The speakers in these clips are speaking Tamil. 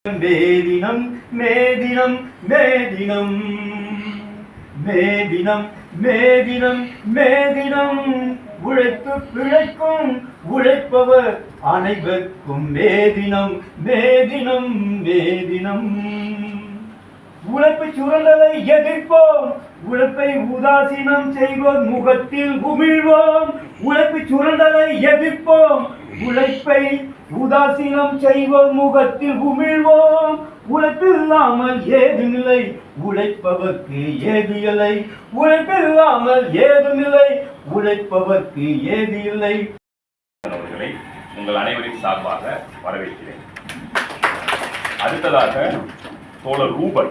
மேதினம் மேதினம் மேதினம் மேதினம் மேதினம் மேதினம் உழைப்பு பிழைக்கும் உழைப்பவர் அனைவருக்கும் மேதினம் மேதினம் மேதினம் உழைப்பு சுரண்டலை எதிர்ப்போம் உழைப்பை உதாசீனம் செய்வோர் முகத்தில் உமிழ்வோம் உழைப்பு சுரண்டலை எதிர்ப்போம் உழைப்பை உதாசீனம் செய்வோர் முகத்தில் உமிழ்வோம் உழைப்பில்லாமல் ஏதுமில்லை உழைப்பவர்க்கு ஏது இல்லை உழைப்பில்லாமல் ஏதுமில்லை உழைப்பவர்க்கு ஏது இல்லை. அவர்களை உங்கள் அனைவரின் சார்பாக வரவேற்கிறேன். அடுத்ததாக தோழர் ரூபன்,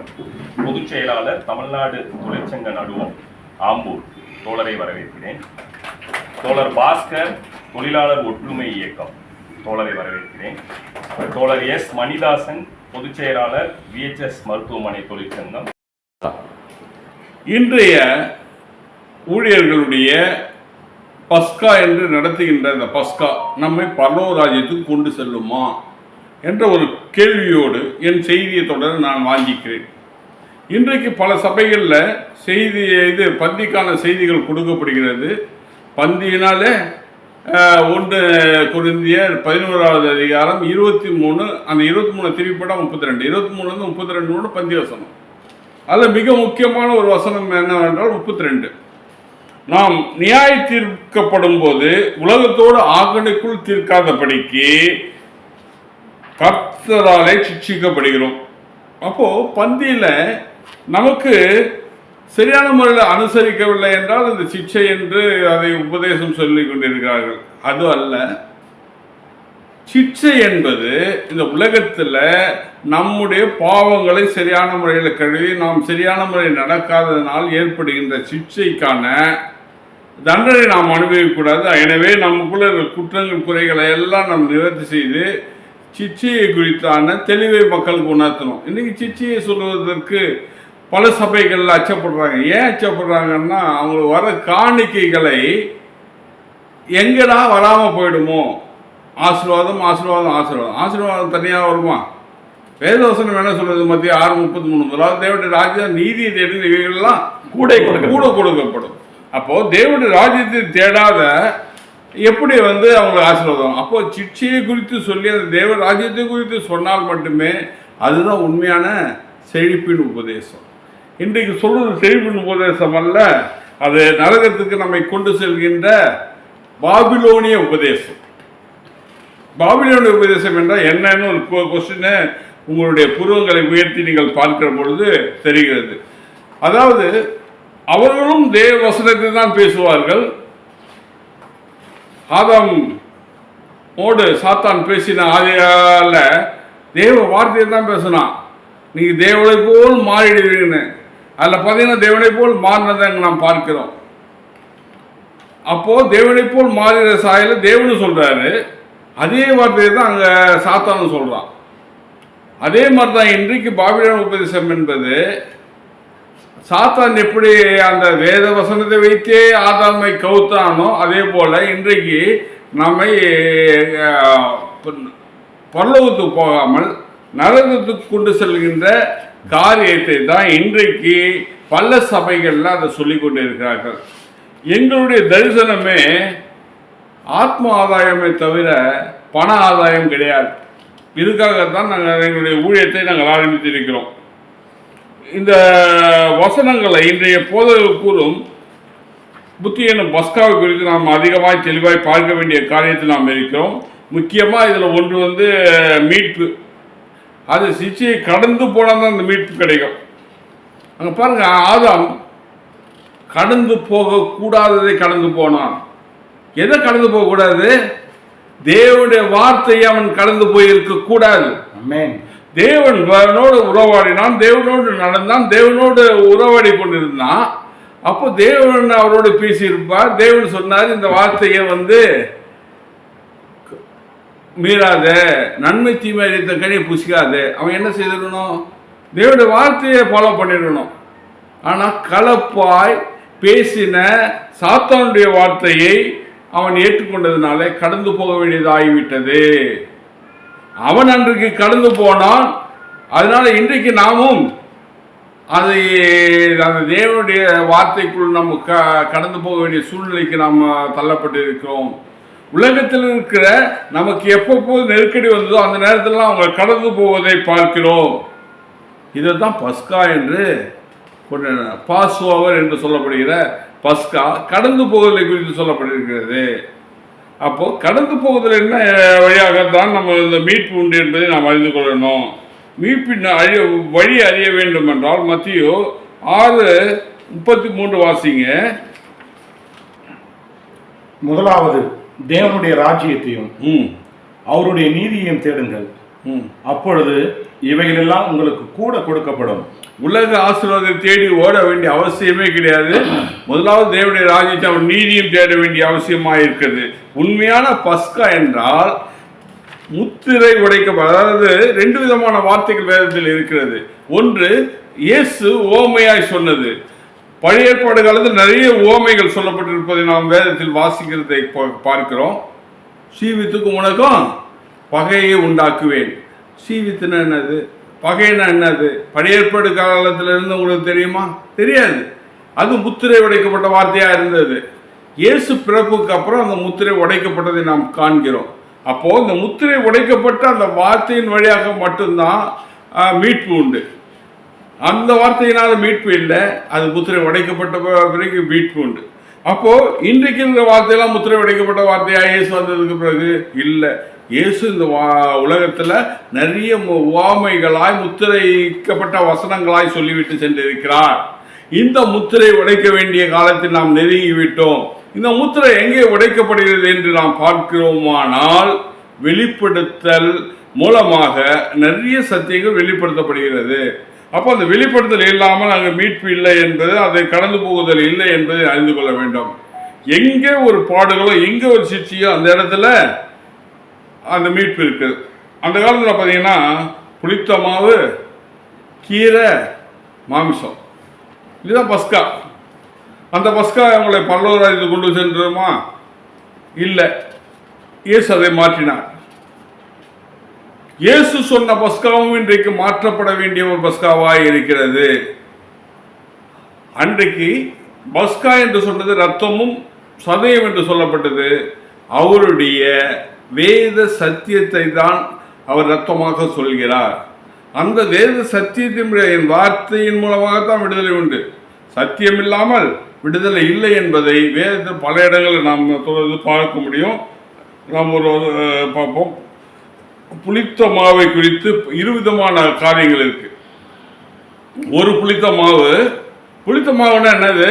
பொதுச் செயலாளர், தமிழ்நாடு தொழிற்சங்க நடுவம், ஆம்பூர், தோழரை வரவேற்கிறேன். தோழர் பாஸ்கர், தொழிலாளர் ஒற்றுமை இயக்கம், தோழரை வரவேற்கிறேன். தோழர் எஸ் மணிதாசன், பொதுச் செயலாளர், VHS மருத்துவமனை தொழிற்சங்கம். இன்றைய ஊழியர்களுடைய பஸ்கா என்று நடத்துகின்ற இந்த பஸ்கா நம்மை பரலோக ராஜ்யத்துக்கு கொண்டு செல்லுமா என்ற ஒரு கேள்வியோடு என் செய்தியை தொடர நான் வாங்கிக்கிறேன். இன்றைக்கு பல சபைகளில் பந்திக்கான செய்திகள் கொடுக்கப்படுகிறது. பந்தியினாலே 1 கொரிந்தியர் 11வது அதிகாரம் 23, அந்த 23 திருப்பிப்படம் 32, 23 32 பந்தி வசனம். அதில் மிக முக்கியமான ஒரு வசனம் என்னவென்றால் 32. நாம் நியாய தீர்க்கப்படும் போது உலகத்தோடு ஆகணைக்குள் தீர்க்காதபடிக்கு கர்த்தராலே சிக்ஷிக்கப்படுகிறோம். அப்போ பந்தியில நமக்கு சரியான முறையில் அனுசரிக்கவில்லை என்றால் இந்த சிக்ஷை என்று அதை உபதேசம் சொல்லிக் கொண்டிருக்கிறார்கள். அது அல்ல. சிக்ஷை என்பது இந்த உலகத்தில் நம்முடைய பாவங்களை சரியான முறையில் கழுவி நாம் சரியான முறையில் நடக்காததனால் ஏற்படுகின்ற சிக்ஷைக்கான தண்டனை நாம் அனுபவிக்கக்கூடாது. எனவே நமக்குள்ள குற்றங்கள் குறைகளை எல்லாம் நாம் நிவர்த்தி செய்து சிக்ஷையை குறித்தான தெளிவை மக்களுக்கு உணர்த்தணும். இன்னைக்கு சிக்ஷையை சொல்வதற்கு பல சபைகளில் அச்சப்படுறாங்க. ஏன் அச்சப்படுறாங்கன்னா, அவங்களுக்கு வர காணிக்கைகளை எங்கடா வராமல் போயிடுமோ, ஆசீர்வாதம் ஆசீர்வாதம் ஆசீர்வாதம் ஆசீர்வாதம் தனியாக வருமா? வேதவசனம் என்ன சொல்றது? மத்திய 6:33 முதலாவது தேவனுடைய ராஜ்யம் நீதியை தேடி இவைகள்லாம் கூட கொடுக்கப்படும். அப்போ தேவனுடைய ராஜ்யத்தை தேடாத எப்படி அவங்களுக்கு ஆசீர்வாதம்? அப்போ சிக்ஷையை குறித்து சொல்லி அந்த தேவ ராஜ்யத்தை குறித்து சொன்னால் மட்டுமே அதுதான் உண்மையான செழிப்பின் உபதேசம். இன்றைக்கு சொல்றது செழிப்பின் உபதேசம் அல்ல, அது நரகத்துக்கு நம்மை கொண்டு செல்கின்ற பாபிலோனிய உபதேசம். பாபிலோனிய உபதேசம் என்றால் என்னன்னு ஒரு கொஸ்டினை உங்களுடைய புருவங்களை உயர்த்தி நீங்கள் பார்க்கிற பொழுது தெரிகிறது. அதாவது அவர்களும் தேவ வசனத்தை தான் பேசுவார்கள். ஆதாமோடு சாத்தான் பேசின ஆதியால தேவ வார்த்தையை தான் பேசினான். நீங்கள் தேவனை போல் மாறிடுவீங்கன்னு. அதில் பார்த்தீங்கன்னா தேவனை போல் மாறினதை நாம் பார்க்கிறோம். அப்போது தேவனை போல் மாறின சாயல தேவனு சொல்கிறாரு, அதே வார்த்தையை தான் அங்கே சாத்தான்னு சொல்கிறான். அதே மாதிரி தான் இன்றைக்கு பாபிலோன் உபதேசம் என்பது சாத்தான் எப்படி அந்த வேத வசனத்தை வைத்தே ஆதாமை கவுத்தானோ அதே போல் இன்றைக்கு நம்மை பரலோகத்துக்கு போகாமல் நரகத்துக்கு கொண்டு செல்கின்ற காரியத்தை தான் இன்றைக்கு பல சபைகளில் அதை சொல்லிக் கொண்டு இருக்கிறார்கள். எங்களுடைய தரிசனமே ஆத்ம ஆதாயமே தவிர பண ஆதாயம் கிடையாது. இதுக்காகத்தான் நாங்கள் எங்களுடைய ஊழியத்தை நாங்கள் ஆரம்பித்திருக்கிறோம். இந்த வசனங்களை இன்றைய போதகர்கள் கூறும் புத்தி என்னும் பஸ்காவை குறித்து நாம் அதிகமாக தெளிவாய் பார்க்க வேண்டிய காரியத்தில் நாம் இருக்கிறோம். முக்கியமாக இதில் ஒன்று மீட்பு. அது சிக்ஷையை கடந்து போனால் தான் அந்த மீட்பு கிடைக்கும். அங்கே பாருங்க, ஆதாம் கடந்து போகக்கூடாததை கடந்து போனான். எதை கடந்து போகக்கூடாது? தேவனுடைய வார்த்தையை அவன் கடந்து போயிருக்க கூடாது. தேவனோடு உறவாடினான், தேவனோடு நடந்தான், தேவனோடு உறவாடி கொண்டிருந்தான். அப்போ தேவன் அவரோடு பேசியிருப்பார். தேவன் சொன்னார், இந்த வார்த்தையை மீறாத, நன்மை தீமை அறித்த கனியை புசிக்காத. அவன் என்ன செய்திருக்கணும்? தேவனுடைய வார்த்தையை ஃபாலோ பண்ணிடணும். ஆனால் கலப்பாய் பேசின சாத்தானுடைய வார்த்தையை அவன் ஏற்றுக்கொண்டதுனாலே கடந்து போக வேண்டியதாகிவிட்டது. அவன் அன்றைக்கு கடந்து போனான். அதனால இன்றைக்கு நாமும் அதை அந்த தேவனுடைய வார்த்தைக்குள் நம்ம கடந்து போக வேண்டிய சூழ்நிலைக்கு நாம் தள்ளப்பட்டு இருக்கிறோம். உலகத்தில் இருக்கிற நமக்கு எப்பப்போது நெருக்கடி வந்ததோ அந்த நேரத்திலலாம் அவங்க கடந்து போவதை பார்க்கிறோம். இதை தான் பஸ்கா என்று பாஸ் ஓவர் என்று சொல்லப்படுகிற பஸ்கா கடந்து போவதை குறித்து சொல்லப்பட்டிருக்கிறது. அப்போ கடந்து போவதில் என்ன வழியாகத்தான் நம்ம இந்த மீட்பு உண்டு என்பதை நாம் அறிந்து கொள்ளணும். மீட்பின் வழி அறிய வேண்டும் என்றால் மத்தியோ 6:33 வாசிங்க. முதலாவது தேவனுடைய ராஜ்யத்தையும் அவருடைய நீதியையும் தேடுங்கள், அப்பொழுது இவைகளெல்லாம் உங்களுக்கு கூட கொடுக்கப்படும். உலக ஆசீர்வாதத்தை தேடி ஓட வேண்டிய அவசியமே கிடையாது. முதலாவது தேவனுடைய ராஜ்யத்தை அவர் நீதியும் தேட வேண்டிய அவசியமாக இருக்கிறது. உண்மையான பஸ்கா என்றால் முத்திரை உடைக்கப்பட, அதாவது 2 விதமான வார்த்தைகள் வேதத்தில் இருக்கிறது. ஒன்று இயேசு ஓமையாய் சொன்னது. பழைய ஏற்பாடு காலத்தில் நிறைய ஓமைகள் சொல்லப்பட்டிருப்பதை நாம் வேதத்தில் வாசிக்கிறதை பார்க்கிறோம். சீவித்துக்கும் உனக்கும் பகையை உண்டாக்குவேன். சீவித்துனா என்னது, பகைனா என்னது? பழைய ஏற்பாடு காலத்தில் இருந்து உங்களுக்கு தெரியுமா? தெரியாது. அது முத்திரை உடைக்கப்பட்ட வார்த்தையாக இருந்தது. இயேசு பிறப்புக்கு அப்புறம் அந்த முத்திரை உடைக்கப்பட்டதை நாம் காண்கிறோம். அப்போ இந்த முத்திரை உடைக்கப்பட்ட அந்த வார்த்தையின் வழியாக மட்டும்தான் மீட்பு உண்டு. அந்த வார்த்தையினால மீட்பு இல்லை, அது முத்திரை உடைக்கப்பட்ட பிறகு மீட்பு உண்டு. அப்போ இன்றைக்கு இந்த வார்த்தையெல்லாம் முத்திரை உடைக்கப்பட்ட வார்த்தையா இயேசு வந்ததுக்கு பிறகு இல்லை. இயேசு இந்த உலகத்துல நிறைய உவமைகளாய் முத்திரைக்கப்பட்ட வசனங்களாய் சொல்லிவிட்டு சென்றிருக்கிறார். இந்த முத்திரை உடைக்க வேண்டிய காலத்தில் நாம் நெருங்கிவிட்டோம். இந்த முத்திரை எங்கே உடைக்கப்படுகிறது என்று நாம் பார்க்கிறோமானால் வெளிப்படுத்தல் மூலமாக நிறைய சத்தியங்கள் வெளிப்படுத்தப்படுகிறது. அப்போ அந்த வெளிப்படுத்தல் இல்லாமல் அங்கே மீட்பு இல்லை என்பது, அதை கடந்து போகுதல் இல்லை என்பதை அறிந்து கொள்ள வேண்டும். எங்கே ஒரு பாடுகளோ எங்கே ஒரு சிக்ஷையோ அந்த இடத்துல அந்த மீட்பு இருக்குது. அந்த காலத்தில் பார்த்தீங்கன்னா புளித்த மாவு, கீரை, மாமிசம், இதுதான் பஸ்கா. அந்த பஸ்கா அவங்களை பல்லவராஜ்யத்தை கொண்டு சென்றுமா? இல்லை, இயேசு அதை மாற்றினார். இயேசு சொன்ன பஸ்காவும் இன்றைக்கு மாற்றப்பட வேண்டிய ஒரு பஸ்காவாய் இருக்கிறது. அன்றைக்கு பஸ்கா என்று சொன்னது ரத்தமும் சதயம் என்று சொல்லப்பட்டது. அவருடைய வேத சத்தியத்தை தான் அவர் ரத்தமாக சொல்கிறார். அந்த வேத சத்தியத்தின் வார்த்தையின் மூலமாகத்தான் விடுதலை உண்டு. சத்தியம் இல்லாமல் விடுதலை இல்லை என்பதை வேதத்தில் பல இடங்களில் நாம் தொடர்ந்து பார்க்க முடியும். நாம் ஒரு பார்ப்போம். புளித்த மாவை குறித்து 2 விதமான காரியங்கள் இருக்கு. ஒரு புளித்த மாவு, புளித்த மாவுன்னா என்னது?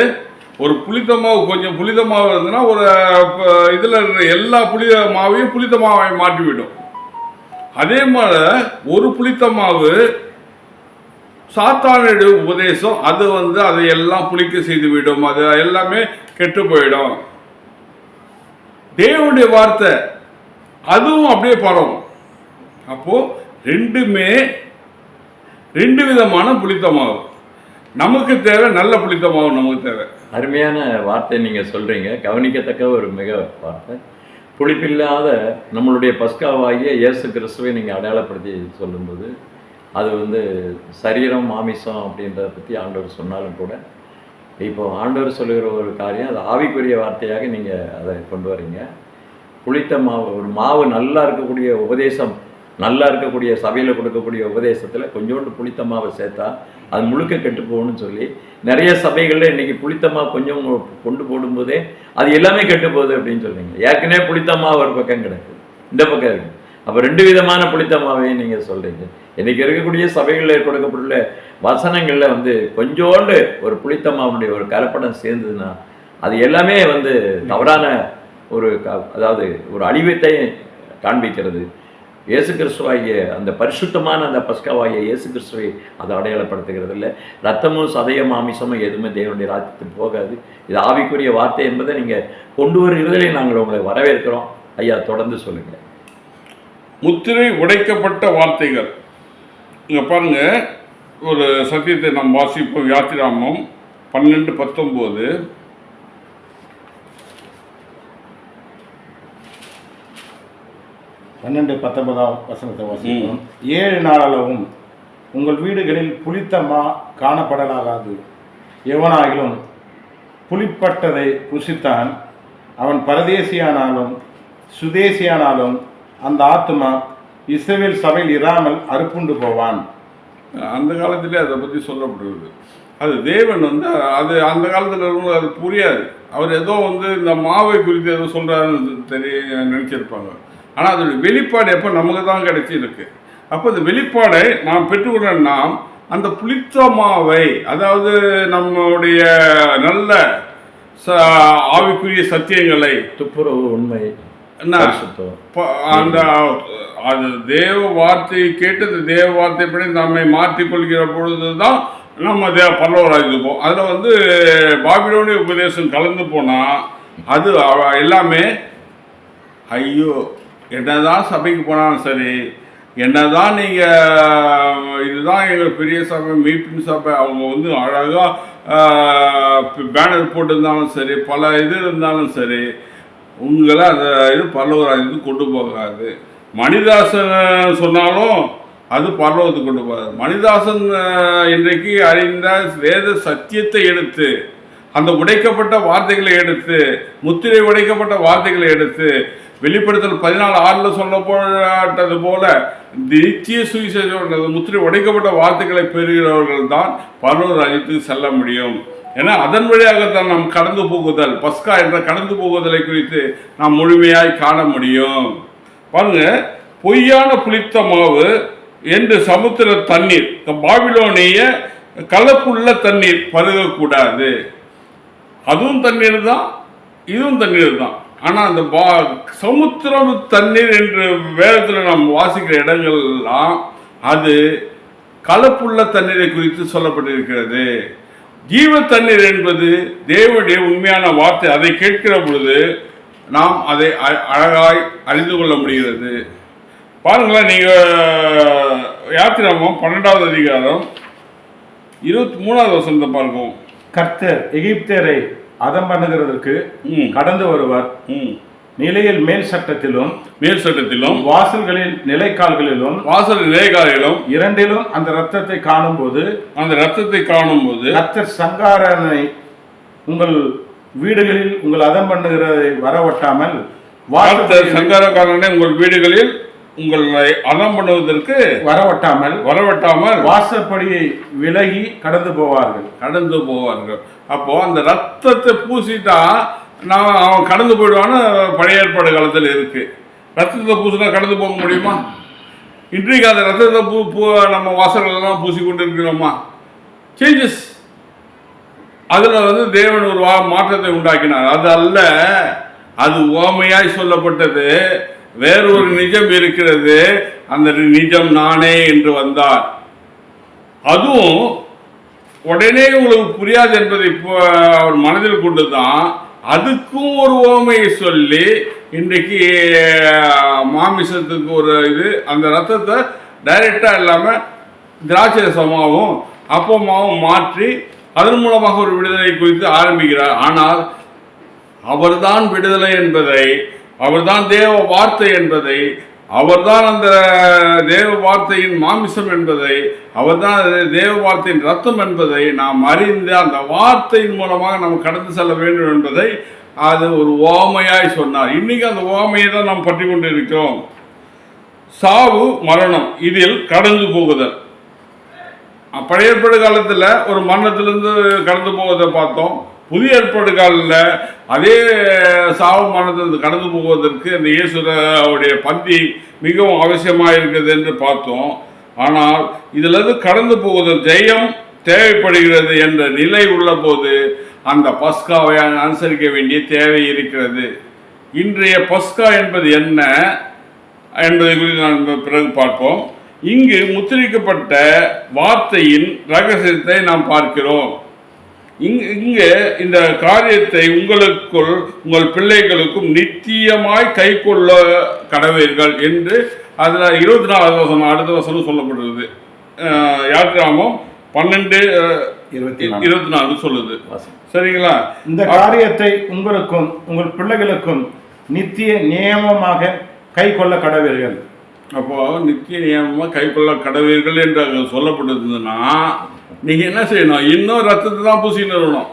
ஒரு புளித்த மாவு, கொஞ்சம் புளித்த மாவு இருந்ததுன்னா ஒரு இதில் இருக்கிற எல்லா புளித்த மாவையும் புளித்த மாவை மாற்றிவிடும். அதே மாதிரி ஒரு புளித்த மாவு சாத்தானுடைய உபதேசம், அது அதை எல்லாம் புளிக்க செய்துவிடும், அது எல்லாமே கெட்டு போயிடும். தேவனுடைய வார்த்தை அதுவும் அப்படியே பரவும். அப்போ ரெண்டுமே 2 விதமான புளித்த மாவு. நமக்கு தேவை நல்ல புளித்த மாவு, நமக்கு தேவை. அருமையான வார்த்தை நீங்கள் சொல்கிறீங்க, கவனிக்கத்தக்க ஒரு மிக வார்த்தை. புளிப்பில்லாத நம்மளுடைய பஸ்காவாகிய இயேசு கிறிஸ்துவை நீங்கள் அடையாளப்படுத்தி சொல்லும்போது அது சரீரம் மாமிசம் அப்படின்றத பற்றி ஆண்டவர் சொன்னாலும் கூட, இப்போ ஆண்டவர் சொல்லுகிற ஒரு காரியம் அது ஆவிக்குரிய வார்த்தையாக நீங்கள் அதை கொண்டு வரீங்க. புளித்த மாவு, ஒரு மாவு நல்லா இருக்கக்கூடிய உபதேசம், நல்லா இருக்கக்கூடிய சபையில் கொடுக்கக்கூடிய உபதேசத்தில் கொஞ்சோண்டு புளித்த மாவை சேர்த்தா அது முழுக்க கெட்டு போகணும்னு சொல்லி நிறைய சபைகளில் இன்றைக்கி புளித்த மாவு கொஞ்சம் கொண்டு போடும்போதே அது எல்லாமே கெட்டு போகுது அப்படின்னு சொல்கிறீங்க. ஏற்கனவே புளித்த மாவு ஒரு பக்கம் கிடக்கு, இந்த பக்கம் இருக்குது. அப்போ 2 விதமான புளித்த மாவையும் நீங்கள் சொல்கிறீங்க. இன்றைக்கி இருக்கக்கூடிய சபைகளில் கொடுக்கப்பட்டுள்ள வசனங்களில் கொஞ்சோண்டு ஒரு புளித்த மாவுடைய ஒரு கலப்படம் சேர்ந்ததுன்னா அது எல்லாமே தவறான ஒரு அதாவது ஒரு அழிவத்தை காண்பிக்கிறது. இயேசு கிறிஸ்துவாகிய அந்த பரிசுத்தமான அந்த பஸ்காவாகிய இயேசு கிறிஸ்துவை அதை அடையாளப்படுத்துகிறது இல்லை. ரத்தமும் சதயம் மாமிசமும் எதுவுமே தேவனுடைய ராஜ்யத்துக்கு போகாது. இது ஆவிக்குரிய வார்த்தை என்பதை நீங்கள் கொண்டு வருகிறதிலே நாங்கள் உங்களை வரவேற்கிறோம். ஐயா, தொடர்ந்து சொல்லுங்கள். முத்திரை உடைக்கப்பட்ட வார்த்தைகள் இங்கே பாருங்க, ஒரு சத்தியத்தை நாம் வாசிப்போம். யாத்திராமம் 12:19. 12:19 வசனத்தை வாசிப்போம். 7 நாளளவும் உங்கள் வீடுகளில் புளித்த மா காணப்படலாகாது. எவனாகிலும் புளிப்பட்டதை புசித்தான், அவன் பரதேசியானாலும் சுதேசியானாலும் அந்த ஆத்துமா இஸ்ரவேல் சபையில் இராமல் அறுப்புண்டு போவான். அந்த காலத்திலே அதை பற்றி சொல்லப்படுறது. அது தேவன் வந்து அது அந்த காலத்தில் இருக்கவங்களுக்கு அது புரியாது. அவர் ஏதோ வந்து இந்த மாவை குறித்து ஏதோ சொல்கிறாருன்னு நினச்சிருப்பாங்க. ஆனால் அதோடைய வெளிப்பாடு எப்போ நமக்கு தான் கிடைச்சிருக்கு. அப்போ அந்த வெளிப்பாடை நாம் பெற்றுக்கொண்ட நாம் அந்த புளித்த மாவை, அதாவது நம்முடைய நல்ல ஆவிக்குரிய சத்தியங்களை, துப்புரவு, உண்மை, அந்த அது தேவ வார்த்தையை கேட்டு அந்த தேவ வார்த்தைப்படி நம்மை மாற்றிக்கொள்கிற பொழுது தான் நம்ம பரலோகராஜ்யம். அதில் வந்து பாபிலோனிய உபதேசம் கலந்து போனால் அது எல்லாமே ஐயோ, என்னதான் சபைக்கு போனாலும் சரி, என்னதான் நீங்கள் இதுதான் எங்கள் பெரிய சபை, மீட்பின் சபை, அவங்க வந்து அழகாக பேனர் போட்டிருந்தாலும் சரி, பல இது இருந்தாலும் சரி, உங்களை அந்த இது பரலோகராஜ்யத்துக்கு கொண்டு போகாது. மணிதாசன் சொன்னாலும் அது பரலோகத்துக்கு கொண்டு போகாது. மணிதாசன் இன்றைக்கு அறிந்த வேத சத்தியத்தை எடுத்து, அந்த உடைக்கப்பட்ட வார்த்தைகளை எடுத்து, முத்திரை உடைக்கப்பட்ட வார்த்தைகளை எடுத்து, வெளிப்படுத்தல் 14:6 சொல்லப்பட்டது போல நித்திய சுவிசேஷம் முத்திரை உடைக்கப்பட்ட வார்த்தைகளை பெறுகிறவர்கள் தான் பரலோக ராஜ்யத்துக்கு செல்ல முடியும். ஏன்னா அதன் வழியாகத்தான் நாம் கடந்து போகுதல், பஸ்கா என்ற கடந்து போகுதலை குறித்து நாம் முழுமையாய் காண முடியும். பாருங்க, பொய்யான புளித்த மாவு என்று சமுத்திர தண்ணீர், பாபிலோனிய கலப்புள்ள தண்ணீர் பருகக்கூடாது. அதுவும் தண்ணீர் தான், இதுவும் தண்ணீர் தான். ஆனால் அந்த சமுத்திரம் தண்ணீர் என்று வேதத்தில் நாம் வாசிக்கிற இடங்கள்லாம் அது கலப்புள்ள தண்ணீரை குறித்து சொல்லப்பட்டிருக்கிறது. ஜீவ தண்ணீர் என்பது தேவனுடைய உண்மையான வார்த்தை. அதை கேட்கிற பொழுது நாம் அதை அழகாய் அறிந்து கொள்ள முடிகிறது. பாருங்களேன், நீங்கள் யாத்திராகமம் 12வது அதிகாரம் 23வது வசனத்தை பார்ப்போம். கர்த்தர் எகிப்தியரை அதம் பண்ணுகிறதற்கு கடந்து வருவார். நிலையில் மேல் சட்டத்திலும் வாசல்களில் நிலைக்கால்களிலும் இரண்டிலும் அந்த ரத்தத்தை காணும்போது கர்த்தர் சங்காரனை உங்கள் வீடுகளில் உங்கள் அதம் பண்ணுகிறதை வரவட்டாமல், சங்காரக்காரனை உங்கள் வீடுகளில் உங்களை அதம் பண்ணுவதற்கு வரவட்டாமல் வாசற்படியை விலகி கடந்து போவார்கள். அப்போ அந்த ரத்தத்தை பூசிட்டா அவன் கடந்து போயிடுவான்னு பழைய ஏற்பாடு காலத்தில் இருக்கு. ரத்தத்தை பூசினா கடந்து போக முடியுமா? இன்றைக்கு அந்த ரத்தத்தை நம்ம வாசல்களெல்லாம் பூசி கொண்டு இருக்கிறோமா? சேஞ்சஸ். அதில் வந்து தேவன் ஒரு மாற்றத்தை உண்டாக்கினார். அது அல்ல, அது உவமையாய் சொல்லப்பட்டது. வேறொரு நிஜம் இருக்கிறது, அந்த நிஜம் நானே என்று வந்தார். அதுவும் உடனே உங்களுக்கு புரியாது என்பதை இப்போ அவர் மனதில் கொண்டு தான் அதுக்கும் ஒரு உவமையை சொல்லி இன்றைக்கு மாமிசத்துக்கு ஒரு இது, அந்த ரத்தத்தை டைரெக்டாக இல்லாமல் திராட்சை ரசமாகவும் அப்பமாகவும் மாற்றி அதன் மூலமாக ஒரு விடுதலை குறித்து ஆரம்பிக்கிறார். ஆனால் அவர்தான் விடுதலை என்பதை, அவர்தான் தேவ வார்த்தை என்பதை, அவர்தான் அந்த தேவ வார்த்தையின் மாமிசம் என்பதை, அவர்தான் தேவ வார்த்தையின் ரத்தம் என்பதை நாம் அறிந்து அந்த வார்த்தையின் மூலமாக நாம் கடந்து செல்ல வேண்டும் என்பதை அது ஒரு ஓமையாய் சொன்னார். இன்னைக்கு அந்த ஓமையை தான் நாம் பற்றி கொண்டு இருக்கிறோம். சாவு, மரணம், இதில் கடந்து போகுதல். பழைய ஏற்பாடு காலத்தில் ஒரு மரணத்திலிருந்து கடந்து போவதை பார்த்தோம். புதிய ஏற்பாடு காலில் அதே சாவு மரணத்திலிருந்து கடந்து போவதற்கு அந்த இயேசுடைய பந்தி மிகவும் அவசியமாக இருக்குது என்று பார்த்தோம். ஆனால் இதிலிருந்து கடந்து போவதில் ஜெயம் தேவைப்படுகிறது என்ற நிலை உள்ள போது அந்த பஸ்காவை அனுசரிக்க வேண்டிய தேவை இருக்கிறது. இன்றைய பஸ்கா என்பது என்ன என்பதை குறித்து நான் பிறகு பார்ப்போம். இங்கு முத்திரிக்கப்பட்ட வார்த்தையின் ரகசியத்தை நாம் பார்க்கிறோம். இங்கே இந்த காரியத்தை உங்களுக்குள் உங்கள் பிள்ளைகளுக்கும் நித்தியமாய் கை கொள்ள கடவீர்கள் என்று அதில் 24வது வசனம் அடுத்த வசனம் சொல்லப்படுகிறது. யாத்திராகமம் 12:24 சொல்லுது. சரிங்களா? இந்த காரியத்தை உங்களுக்கும் உங்கள் பிள்ளைகளுக்கும் நித்திய நியமமாக கை கொள்ள கடவீர்கள். அப்போ நித்திய நியமமா கைக்கொள்ள கடவீர்கள் என்று அங்கே சொல்லப்பட்டிருந்ததுன்னா நீங்க என்ன செய்யணும்? இன்னும் ரத்தத்தை தான் பூசின்னு இருக்கணும்.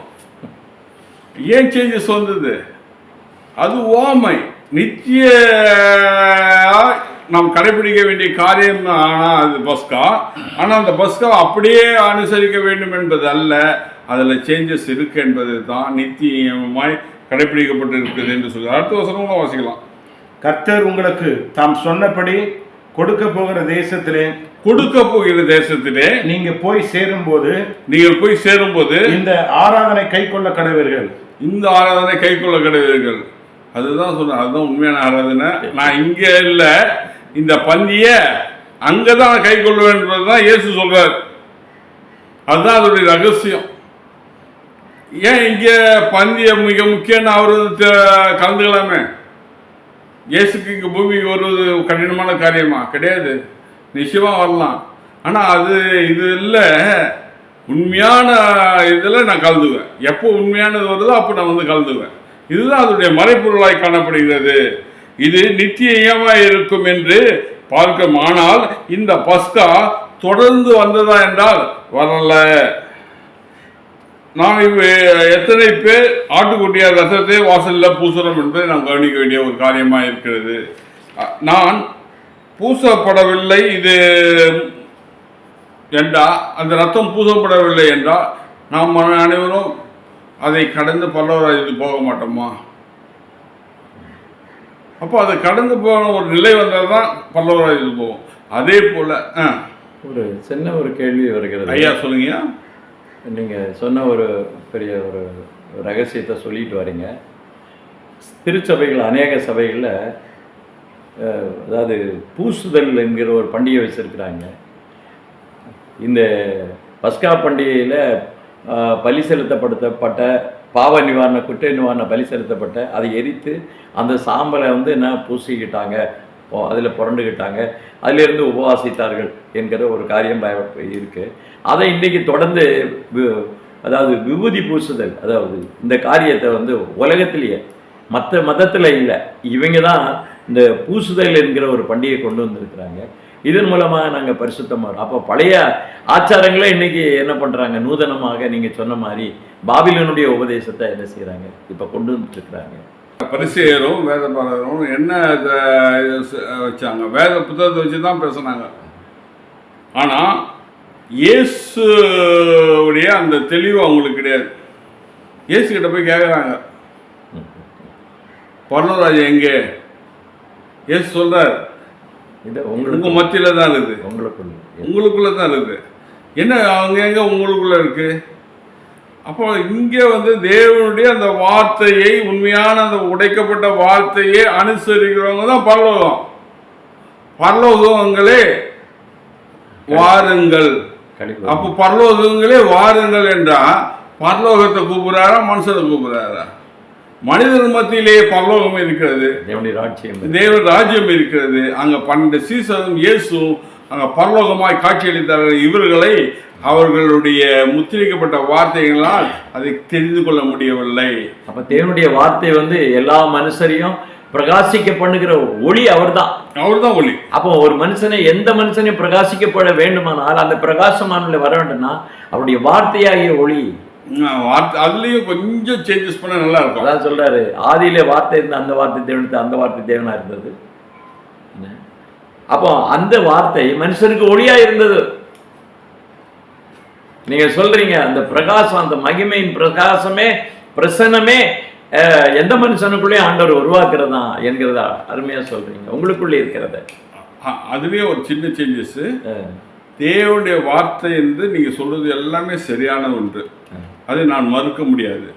ஏன் சேஞ்சஸ் வந்தது? அது ஓமை. நித்திய நாம் கடைபிடிக்க வேண்டிய காரியம் தான். ஆனால் அது பஸ்கா. ஆனால் அந்த பஸ்கா அப்படியே அனுசரிக்க வேண்டும் என்பது அல்ல, அதில் சேஞ்சஸ் இருக்கு என்பது தான் நித்தியமாய் கடைபிடிக்கப்பட்டு இருக்குது என்று சொல்லி அடுத்த வசனங்களும் வாசிக்கலாம். கர்த்தர் உங்களுக்கு தாம் சொன்னபடி கொடுக்க போகிற தேசத்திலே நீங்கள் போய் சேரும்போது இந்த ஆராதனை கைக்கொள்ள கடவீர்கள். இந்த ஆராதனை கைக்கொள்ள கடவீர்கள். அதுதான் சொல்றேன், அதுதான் உண்மையான ஆராதனை. நான் இங்க இல்லை, இந்த பந்திய அங்கதான் கை கொள்வேன் என்பதுதான் இயேசு சொல்றார். அதுதான் அதோடைய ரகசியம். ஏன் இங்க பந்திய மிக முக்கியம்? அவரு கலந்துக்கலாமே. இயேசுக்கு இங்க பூமிக்கு வருவது கடினமான காரியமா? கிடையாது, நிச்சயமா வரலாம். ஆனா அது இது இல்லை, உண்மையான இதில் நான் கலந்துவேன். எப்போ உண்மையானது வருதோ அப்போ நான் வந்து கலந்துவேன். இதுதான் அதனுடைய மறைப்பொருளாய் காணப்படுகிறது. இது நித்தியமாய் இருக்கும் என்று பார்க்க. ஆனால் இந்த பஸ்கா தொடர்ந்து வந்ததா என்றால் வரல. நாம் எத்தனை பேர் ஆட்டுக்குட்டியார் ரசத்தை வாசலில் பூசுறோம் என்பதை நாம் கவனிக்க வேண்டிய ஒரு காரியமாக இருக்கிறது. நான் பூசப்படவில்லை இது என்றால், அந்த ரத்தம் பூசப்படவில்லை என்றால் நாம் அனைவரும் அதை கடந்து பல்லவராஜ்யத்துக்கு போக மாட்டோமா? அப்போ அதை கடந்து போன ஒரு நிலை வந்தால் தான் பல்லவராஜ்யத்துக்கு போவோம். அதே போல் ஒரு சின்ன ஒரு கேள்வி வருகிறது. ஐயா சொல்லுங்க. நீங்கள் சொன்ன ஒரு பெரிய ஒரு ரகசியத்தை சொல்லிட்டு வரீங்க. திருச்சபைகள், அநேக சபைகளில் அதாவது பூசுதல் என்கிற ஒரு பண்டிகை வச்சுருக்கிறாங்க. இந்த பஸ்கா பண்டிகையில் பலி செலுத்தப்படுத்தப்பட்ட பாவ நிவாரண, குற்ற நிவாரண பலி செலுத்தப்பட்ட அதை எரித்து அந்த சாம்பலை வந்து என்ன பூசிக்கிட்டாங்க, அதில் புரண்டுக்கிட்டாங்க, அதிலிருந்து உபவாசித்தார்கள் என்கிற ஒரு காரியம் இருக்குது. அதை இன்றைக்கி தொடர்ந்து அதாவது விபூதி பூசுதல், அதாவது இந்த காரியத்தை வந்து உலகத்திலேயே மற்ற மதத்தில் இல்லை, இவங்க தான் இந்த பூசுதல் என்கிற ஒரு பண்டிகை கொண்டு வந்திருக்கிறாங்க. இதன் மூலமாக நாங்கள் பரிசுத்தமாக. அப்போ பழைய ஆச்சாரங்களை இன்னைக்கு என்ன பண்ணுறாங்க? நூதனமாக நீங்கள் சொன்ன மாதிரி பாபிலோனுடைய உபதேசத்தை என்ன செய்கிறாங்க? இப்போ கொண்டு வந்துட்டுருக்குறாங்க. பரிசேயரும் வேதபாரரும் என்ன வச்சாங்க? வேத புத்தகத்தை வச்சு தான் பேசுனாங்க. ஆனால் இயேசுடைய அந்த தெளிவு அவங்களுக்கு கிடையாது. இயேசு கிட்ட போய் கேட்குறாங்க, பரலோராஜ்யம் எங்கே? இயேசு சொல்றார், உங்க மத்தியில தான் இருக்குது, உங்களுக்குள்ள தான் இருக்குது. என்ன அவங்க எங்க உங்களுக்குள்ள இருக்கு? அப்போ இங்கே வந்து தேவனுடைய அந்த வார்த்தையை, உண்மையான அந்த உடைக்கப்பட்ட வார்த்தையை அனுசரிக்கிறவங்க தான் பரலோகம். பரலோகங்களே வாருங்கள். அப்போ பரலோகங்களே வாருங்கள் என்றா பரலோகத்தை கூப்பிடுறாரா, மனுஷனை கூப்பிடுறாரா? மனிதன் மத்தியிலேயே பரலோகம் இருக்கிறது, தேவ ராஜ்யம் இருக்கிறது. அங்க 12 சீசனும் இயேசும் அங்க பரலோகமாய் காட்சியளித்தார்கள். இவர்களை அவர்களுடைய முத்திரிக்கப்பட்ட வார்த்தைகளால் அதை தெரிந்து கொள்ள முடியவில்லை. அப்ப தேவனுடைய வார்த்தை வந்து எல்லா மனுஷரையும் பிரகாசிக்க பண்ணுகிற ஒளி அவர்தான் ஒளி. அப்போ ஒரு மனுஷனை, எந்த மனுஷனையும் பிரகாசிக்கப்பட வேண்டுமானால் அந்த பிரகாசமான வர வேண்டும்னா அவருடைய வார்த்தையாகிய ஒளி. அதுலயும் கொஞ்சம் சேஞ்சஸ் பண்ண நல்லா இருக்கும். அதான் சொல்றாரு, ஆதியிலே வார்த்தை இருந்த அந்த வார்த்தை தேவனுக்கு, அந்த வார்த்தை தேவனா இருந்தது. அப்போ அந்த வார்த்தை மனுஷனுக்கு ஒளியா இருந்தது. நீங்க சொல்றீங்க அந்த பிரகாசம், அந்த மகிமையின் பிரகாசமே, பிரசன்னமே எந்த மனுஷனுக்குள்ளே ஆண்டவர் உருவாக்குறதா என்கிறதா அருமையா சொல்றீங்க. உங்களுக்குள்ளே இருக்கிறத அதுலயே ஒரு சின்ன சேஞ்சஸ். தேவனுடைய வார்த்தை என்று நீங்க சொல்றது எல்லாமே சரியான ஒன்று, அதை நான் மறுக்க முடியாது.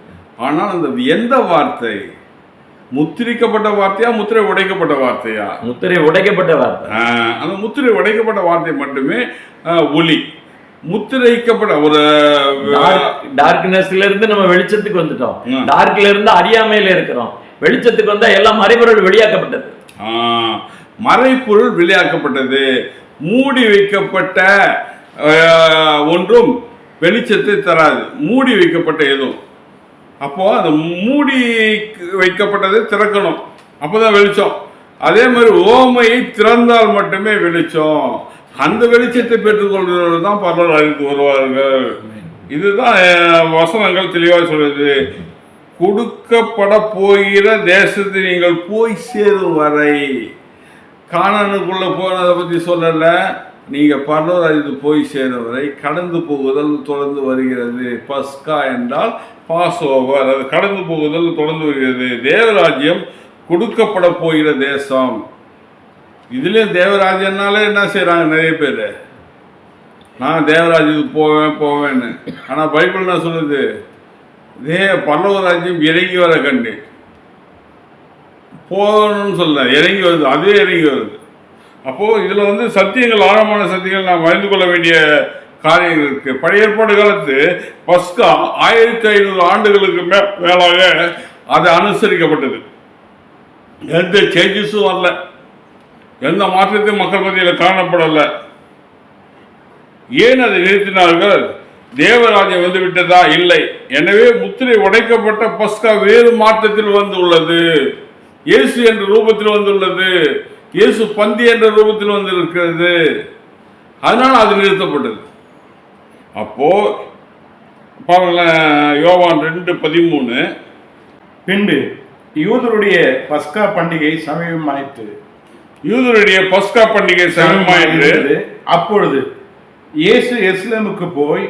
ஆனால் அந்த எந்த வார்த்தை, முத்திரிக்கப்பட்ட வார்த்தையா, முத்திரை உடைக்கப்பட்ட வார்த்தையா? முத்திரை உடைக்கப்பட்ட வார்த்தை. அந்த முத்திரை உடைக்கப்பட்ட வார்த்தை மட்டுமே ஒளி. முத்திரைக்கப்பட்ட ஒரு டார்க்னஸ்ல இருந்து நம்ம வெளிச்சத்துக்கு வந்துட்டோம். டார்க்ல இருந்து அறியாமையில இருக்கிறோம். வெளிச்சத்துக்கு வந்தா எல்லாம் மறைபொருள் வெளியாக்கப்பட்டது. மறைபொருள் வெளியாக்கப்பட்டது. மூடி வைக்கப்பட்ட ஒன்றும் வெளிச்சத்தை தராது, மூடி வைக்கப்பட்ட எதுவும். அப்போ அந்த மூடி வைக்கப்பட்டதை திறக்கணும், அப்போதான் வெளிச்சம். அதே மாதிரி ஓமையை திறந்தால் மட்டுமே வெளிச்சம். அந்த வெளிச்சத்தை பெற்றுக்கொள்கிறவர்கள் தான் பரலோக ராஜ்யத்துக்கு வருவார்கள். இதுதான் வசனங்கள் தெளிவாக சொல்லுது. கொடுக்கப்பட போகிற தேசத்தை நீங்கள் போய் சேரும் வரை, கானானுக்குள்ள போனதை பற்றி சொல்லலை, நீங்கள் பரலோக ராஜ்யத்துக்கு போய் சேரும் வரை கடந்து போகுதல் தொடர்ந்து வருகிறது. பஸ்கா என்றால் பாஸ் ஓவர், அது கடந்து போகுதல் தொடர்ந்து வருகிறது. தேவராஜ்யம் கொடுக்கப்பட போகிற தேசம். இதுலேயும் தேவராஜ்யம்னாலே என்ன செய்கிறாங்க நிறைய பேர், நான் தேவராஜ்யத்துக்கு போவேன்னு. ஆனால் பைபிள் என்ன சொல்லுது, பரலோக ராஜ்யம் இறங்கி வர கண்டு போகணும்னு சொல்ல, இறங்கி வருது, அதே இறங்கி வருது. அப்போது இதில் வந்து சத்தியங்கள், ஆழமான சத்தியங்கள் நாம் அறிந்து கொள்ள வேண்டிய காரியங்கள் இருக்குது. பழைய ஏற்பாடு காலத்து பஸ்கா 1500 ஆண்டுகளுக்கு மேலாக அது அனுசரிக்கப்பட்டது. எந்த சேஞ்சஸும் வரல, எந்த மாற்றத்தையும் மக்கள் மத்தியில் காணப்படலை. ஏன் அதை நிறுத்தினார்கள்? தேவராஜ்யம் வந்து விட்டதா? இல்லை. எனவே முத்திரை உடைக்கப்பட்ட பஸ்கா வேறு மாற்றத்தில் வந்துள்ளது. இயேசு என்ற ரூபத்தில் வந்துள்ளது. இயேசு பந்தி என்ற ரூபத்தில் வந்து இருக்கிறது. அதனால் அது நிறுத்தப்பட்டது. அப்போ பாருங்களேன், யோவான் 2:13, பின்பு யூதருடைய பஸ்கா பண்டிகை சமீபமாயிற்று. யூதருடைய பஸ்கா பண்டிகை சமீபமாயிற்று. அப்பொழுது இயேசு எருசலேமுக்கு போய்,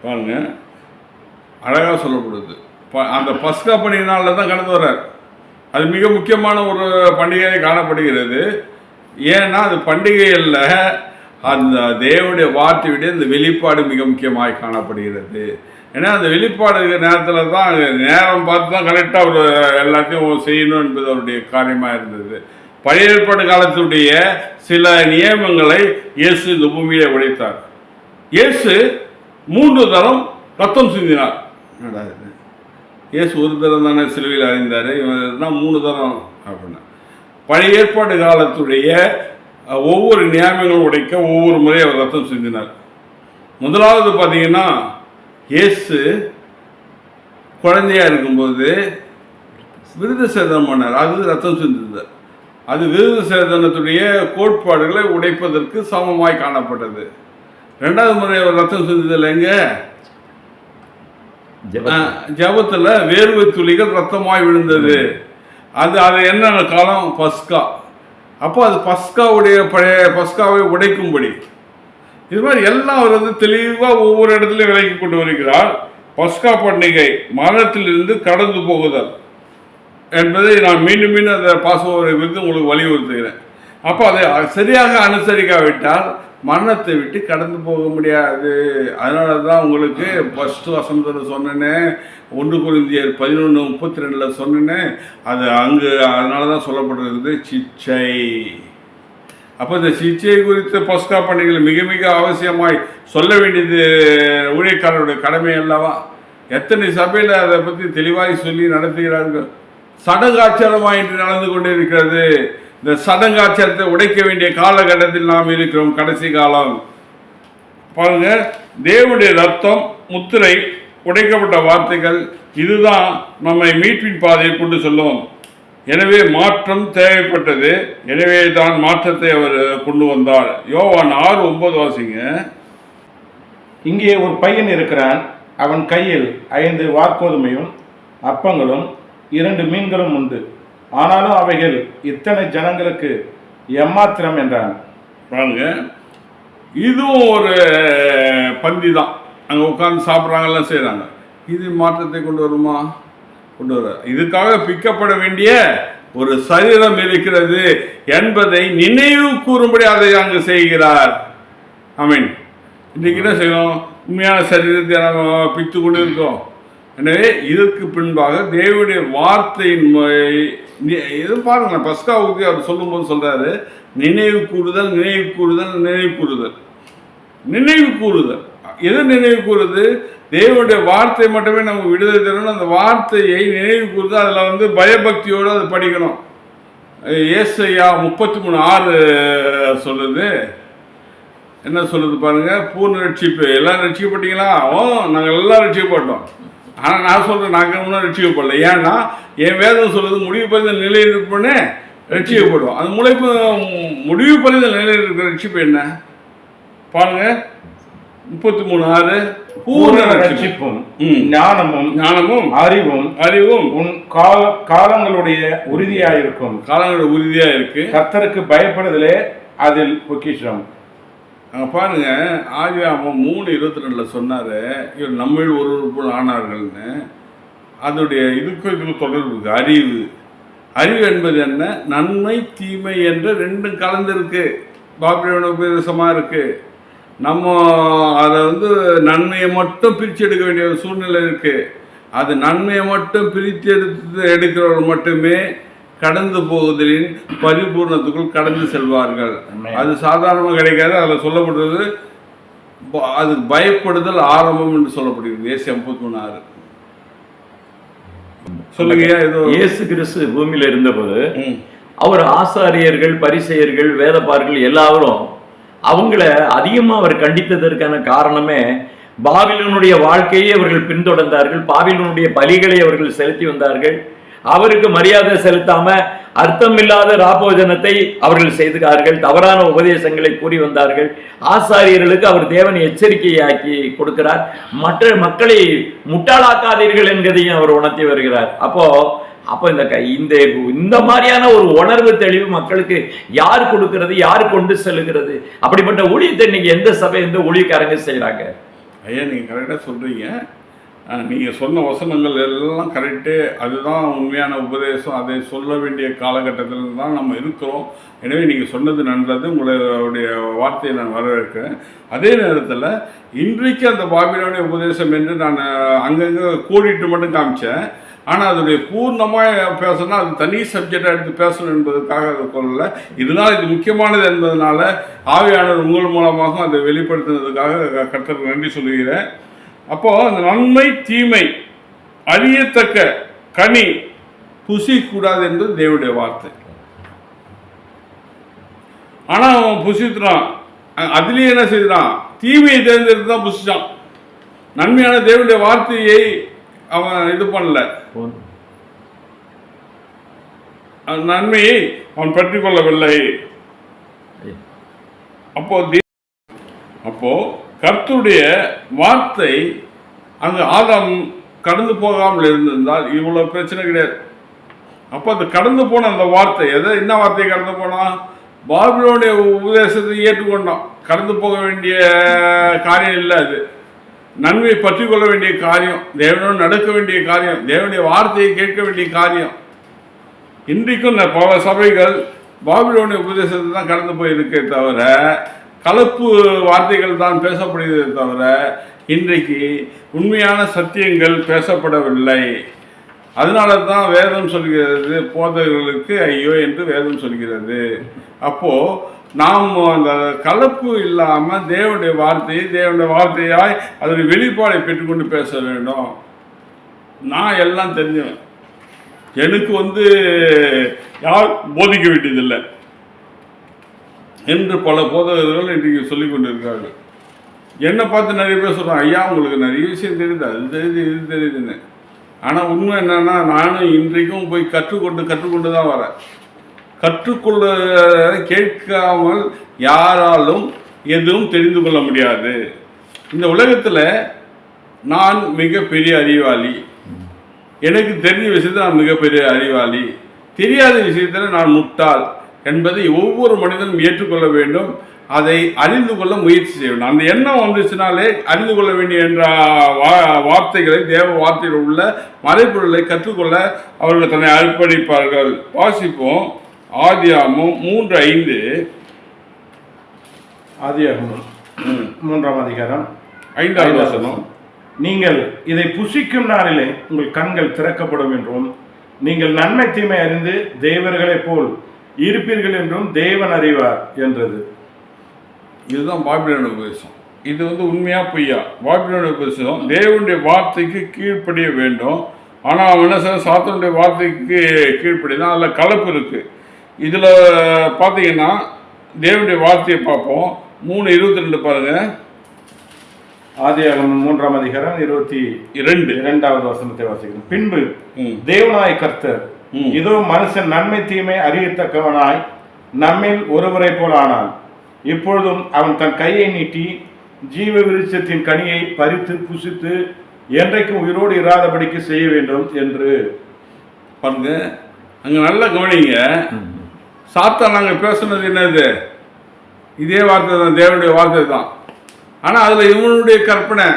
பாருங்க அழகாக சொல்லப்படுது, அந்த பஸ்கா பண்டிகை நாளில் தான் கடந்து வர்றார். அது மிக முக்கியமான ஒரு பண்டிகையாக காணப்படுகிறது. ஏன்னா அது பண்டிகையில் அந்த தேவனுடைய வார்த்தையுடைய இந்த வெளிப்பாடு மிக முக்கியமாக காணப்படுகிறது. ஏன்னா அந்த வெளிப்பாடு நேரத்தில் தான், நேரம் பார்த்து தான் கரெக்டாக அவர் எல்லாத்தையும் செய்யணும் என்பது அவருடைய காரியமாக இருந்தது. பழைய ஏற்பாடு காலத்துடைய சில நியமங்களை இயேசு இந்த பூமியிலே உடைத்தார். இயேசு 3 தரம் ரத்தம் சிந்தினார். இயேசு ஒரு தரம் தானே சிலுவையில் அறிந்தார், இவன் தான் 3 தரம் அப்படின்னா. பழைய ஏற்பாடு காலத்துடைய ஒவ்வொரு நியமங்களும் உடைக்க ஒவ்வொரு முறை அவர் ரத்தம் சிந்தினார். முதலாவது பார்த்தீங்கன்னா, இயேசு குழந்தையா இருக்கும்போது விருது சேதனம் பண்ணார், அது ரத்தம் சிந்தினார். அது விருது சேதனத்துடைய கோட்பாடுகளை உடைப்பதற்கு சமமாய் காணப்பட்டது. 2வது முறை அவர் ரத்தம் சிந்துதல் எங்க? ஜபத்தில் வேர்வை துளிகள் ரத்தமாய் விழுந்தது. அது என்ன காலம்? பஸ்கா. அப்போ அது பஸ்காவுடைய பழைய பஸ்காவை உடைக்கும்படி. இது மாதிரி எல்லாம் அவர் வந்து தெளிவாக ஒவ்வொரு இடத்துலையும் விலக்கி கொண்டு வருகிறார். பஸ்கா பண்டிகை மரணத்திலிருந்து கடந்து போகுதல் என்பதை நான் மீண்டும் மீண்டும் அந்த பாஸ்ஓவரை குறித்து உங்களுக்கு வலியுறுத்துகிறேன். அப்போ அதை சரியாக அனுசரிக்காவிட்டால் மரணத்தை விட்டு கடந்து போக முடியாது. அதனால தான் உங்களுக்கு ஃபஸ்ட்டு வசனத்தில் சொன்னேன்னே, 1 கொரிந்தியர் 11:32 சொன்னேன்னே, அது அங்கு அதனால தான் சொல்லப்பட்டிருக்குது சிச்சை. அப்போ இந்த சிச்சை குறித்த பஸ்கா பண்டிகைகள் மிக மிக அவசியமாய் சொல்ல வேண்டியது ஊழியக்காரருடைய கடமை அல்லவா? எத்தனை சபையில் அதை பற்றி தெளிவாய் சொல்லி நடத்துகிறார்கள். சடங்காச்சாரமாக இன்று நடந்து கொண்டே இருக்கிறது. இந்த சடங்காச்சாரத்தை உடைக்க வேண்டிய காலகட்டத்தில் நாம் இருக்கிறோம். கடைசி காலம் பாருங்க, தேவனுடைய ரத்தம், முத்திரை, உடைக்கப்பட்ட வார்த்தைகள், இதுதான் நம்மை மீட்பின் பாதையை கொண்டு சொல்லும். எனவே மாற்றம் தேவைப்பட்டது. எனவே தான் மாற்றத்தை அவர் கொண்டு வந்தார். யோவான் 6:9 வாசிங்க. இங்கே ஒரு பையன் இருக்கிறான், அவன் கையில் 5 வாற்கோதுமையும் அப்பங்களும் 2 மீன்களும் உண்டு. ஆனாலும் அவைகள் இத்தனை ஜனங்களுக்கு எம்மாத்திரம் என்றான். பாருங்க, இதுவும் ஒரு பந்தி தான். அங்கே உட்காந்து சாப்பிட்றாங்கலாம் செய்கிறாங்க. இது மாற்றத்தை கொண்டு வருமா? கொண்டு வர. இதுக்காக பிக்கப்பட வேண்டிய ஒரு சரீரம் இருக்கிறது என்பதை நினைவு கூறும்படி அதை அங்கு செய்கிறார். ஆமீன். இன்றைக்கு என்ன செய்யணும்? உண்மையான சரீரத்தை நம்ம பித்து கொண்டு இருக்கோம். எனவே இதற்கு பின்பாக தேவனுடைய வார்த்தையின் இது பாருங்க, பஸ்காவுக்கு அவர் சொல்லும்போது சொல்றாரு, நினைவு கூறுதல், நினைவு கூறுதல், நினைவு கூறுதல், நினைவு கூறுதல். எது நினைவு கூறுது? தேவனுடைய வார்த்தை மட்டுமே நமக்கு விடுதலை தரணும். அந்த வார்த்தையை நினைவு கூறுது. அதில் வந்து பயபக்தியோடு அதை படிக்கணும். ஏசாயா 33:6 சொல்லுது. என்ன சொல்லுது பாருங்க? பூர்ண ரட்சிப்பு. எல்லாம் ரட்சிக்கப்பட்டீங்களா? நாங்கள் எல்லாம் ரட்சிக்கப்பட்டோம். ஆனால் நான் சொல்கிறேன், நாங்கள் இன்னும் ரட்சிக்கப்படல. ஏன்னா என் வேதம் சொல்லுது, முடிவு பண்ண நிலையில் இருப்பேன்னு ரட்சிக்கப்படும். அந்த முளைப்பு முடிவு பறிந்த நிலையில் இருக்கிற ரட்சிப்பு என்ன பாருங்க, 33:6 பூர்ண ரட்சிப்பும் ஞானமும் அறிவும் உன் காலங்களுடைய உறுதியாயிருக்கும். காலங்களோட உறுதியா இருக்கு. கர்த்தருக்கு பயப்படுதலே அதில் பொக்கிஷம். பாருங்க, ஆதியாகமம் 3:22 சொன்னாரு இவர் நம்மில் ஒரு ஆனார்கள்னு. அதோடைய இதுக்கு தொடர்பு இருக்கு. அறிவு என்பது என்ன? நன்மை தீமை என்று ரெண்டும் கலந்துருக்கு. பாபிலோன் உபதேசமாக இருக்கு. நம்ம அதை நன்மையை மட்டும் பிரித்து எடுக்க வேண்டிய ஒரு சூழ்நிலை இருக்கு. அது நன்மையை மட்டும் பிரித்து எடுக்கிறவர் மட்டுமே கடந்து போகுதலின் பரிபூர்ணத்துக்குள் கடந்து செல்வார்கள். அது சாதாரணமாக கிடைக்காது. அதில் சொல்லப்படுறது அது பயப்படுதல் ஆரம்பம் என்று சொல்லப்படுகிறது. ஏசி 53:6 சொல்லுங்க. இயேசு கிறிஸ்து பூமியில இருந்தபோது அவர் ஆசாரியர்கள், பரிசேயர்கள், வேதபாரர்கள் எல்லாரும் அவங்கள அதிகமா அவர் கண்டித்ததற்கான காரணமே பாபிலோனுடைய வாழ்க்கையை அவர்கள் பின்தொடர்ந்தார்கள். பாபிலோனுடைய பலிகளை அவர்கள் செலுத்தி வந்தார்கள். அவருக்கு மரியாதை செலுத்தாம அர்த்தமில்லாத ராபோஜனத்தை அவர்கள் செய்தார்கள். தவறான உபதேசங்களை கூறி வந்தார்கள். ஆசாரியர்களுக்கு அவர் தேவன் எச்சரிக்கையாக்கி கொடுக்கிறார். மற்ற மக்களை முட்டாளாக்காதீர்கள் என்கிறதையும் அவர் உணர்த்தி வருகிறார். அப்போ இந்த மாதிரியான ஒரு உணர்வு தெளிவு மக்களுக்கு யார் கொடுக்கிறது, யார் கொண்டு செல்லுகிறது? அப்படிப்பட்ட ஊழியத்தை இன்னைக்கு எந்த சபை, எந்த ஊழியக்காரங்க செய்யறாங்க? ஐயா, நீங்க கரெக்டா சொல்றீங்க. நீங்கள் சொன்ன வசனங்கள் எல்லாம் கரெக்டு. அதுதான் உண்மையான உபதேசம். அதை சொல்ல வேண்டிய காலகட்டத்தில் தான் நம்ம இருக்கிறோம். எனவே நீங்கள் சொன்னது நல்லது. உங்களுடைய வார்த்தையை நான் வரவேற்கிறேன். அதே நேரத்தில் இன்றைக்கு அந்த பாபிலோனிய உபதேசம் என்று நான் அங்கங்கே கூடிட்டு மட்டும் காமிச்சேன். ஆனால் அதோடைய பூர்ணமாக பேசணும்னா அது தனி சப்ஜெக்டாக எடுத்து பேசணும் என்பதற்காக அதை சொல்லலை. இதனால் இது முக்கியமானது என்பதனால ஆவியானவர் உங்கள் மூலமாக அதை வெளிப்படுத்தினதுக்காக கர்த்தருக்கு நன்றி சொல்லுகிறேன். அப்போ அந்த நன்மை தீமை அறியத்தக்க கனி புசிக்கூடாது என்பது தேவனுடைய வார்த்தை. ஆனால் அவன் புசித்தான். அதுலேயே என்ன செய்தான்? தீமையை தேர்ந்தெடுத்து தான் புசிச்சான். நன்மையான தேவனுடைய வார்த்தையை அவன் இது பண்ணல. நன்மையை அவன் பற்றி கொள்ளவில்லை. அப்போ கர்த்தருடைய வார்த்தை அங்கு ஆதாம் கடந்து போகாமல் இருந்திருந்தால் இவ்வளோ பிரச்சனை கிடையாது. அப்போ அது கடந்து போன அந்த வார்த்தை என்ன வார்த்தையை கடந்து போனான்? பாபிலோனிய உபதேசத்தை ஏற்றுக்கொண்டான். கடந்து போக வேண்டிய காரியம் இல்லை. அது நன்மையை பற்றி கொள்ள வேண்டிய காரியம், தேவனோடு நடக்க வேண்டிய காரியம், தேவனுடைய வார்த்தையை கேட்க வேண்டிய காரியம். இன்றைக்கும் பல சபைகள் பாபிலோனிய உபதேசத்தை தான் கடந்து போயிருக்கே தவிர கலப்பு வார்த்தைகள் தான் பேசப்படுகிறதே தவிர இன்றைக்கு உண்மையான சத்தியங்கள் பேசப்படவில்லை. அதனால தான் வேதம் சொல்கிறது, போதகர்களுக்கு ஐயோ என்று வேதம் சொல்கிறது. அப்போது நாம் அந்த கலப்பு இல்லாமல் தேவனுடைய வார்த்தையாய் அதனுடைய வெளிப்பாடை பெற்றுக்கொண்டு பேச வேண்டும். நான் எல்லாம் தெரிஞ்சவன். எனக்கு யார் போதிக்க வேண்டியதில்லை என்று பல போதகர்கள் இன்றைக்கு சொல்லிக் கொண்டிருக்கிறார்கள். என்னை பார்த்து நிறைய பேர் சொல்கிறாங்க, ஐயா உங்களுக்கு நிறைய விஷயம் தெரியுது, அது தெரியுது, இது தெரியுதுன்னு. ஆனால் உண்மை என்னன்னா, நானும் இன்றைக்கும் போய் கற்றுக்கொண்டு தான் வரேன். கற்றுக்கொள்ள கேட்காமல் யாராலும் எதுவும் தெரிந்து கொள்ள முடியாது. இந்த உலகத்தில் நான் மிகப்பெரிய அறிவாளி. எனக்கு தெரிஞ்ச விஷயத்தில் நான் மிகப்பெரிய அறிவாளி, தெரியாத விஷயத்தில் நான் முட்டாள் என்பதை ஒவ்வொரு மனிதனும் ஏற்றுக்கொள்ள வேண்டும். அதை அறிந்து கொள்ள முயற்சி செய்ய வேண்டும். அந்த எண்ணம் வந்துச்சுனாலே அறிந்து கொள்ள வேண்டிய என்ற வார்த்தைகளை, தேவ வார்த்தையில் உள்ள மறைபொருளை கற்றுக்கொள்ள அவர்கள் தன்னை அர்ப்பணிப்பார்கள். வாசிப்போம். ஆதியாகமம் 3:5. ஆதியாகமம் 3ஆம் அதிகாரம் 5வது வசனம். நீங்கள் இதை புசிக்கும் நாளிலே உங்கள் கண்கள் திறக்கப்படும் என்றும் நீங்கள் நன்மை தீமை அறிந்து தேவர்களைப் போல் இருப்பீர்கள் என்றும் தேவன் அறிவார் என்றது. இதுதான் பாபிலோன் உபதேசம். இது உண்மையா பொய்யா? பாபிலோன் உபதேசம் தேவனுடைய வார்த்தைக்கு கீழ்ப்படிய வேண்டும். ஆனால் அவன் என்ன செய்ய, சாத்தானுடைய வார்த்தைக்கு கீழ்ப்படிதான். அதில் கலப்பு இருக்குது. இதில் பார்த்தீங்கன்னா தேவனுடைய வார்த்தையை பார்ப்போம். 3:22 பாருங்க. ஆதியாகமம் 3ஆம் அதிகாரம் 22வது வசனத்தை வாசிக்கிறோம். பின்பு தேவனாய் கர்த்தர் இதோ மனுஷன் நன்மை தீமை அறியத்தக்கவனாய் நம்மில் ஒருவரை போல் ஆனான். இப்பொழுதும் அவன் தன் கையை நீட்டி ஜீவ விருட்சத்தின் கனியை பறித்து புசித்து என்றைக்கும் உயிரோடு இராதபடிக்கு செய்ய வேண்டும் என்று. பாருங்க, அங்க நல்லா கவனிங்க. சாத்தான் நாங்க பேசுனது என்னது? இதே வார்த்தை தான், தேவனுடைய வார்த்தை தான். ஆனா அதுல இவனுடைய கற்பனை,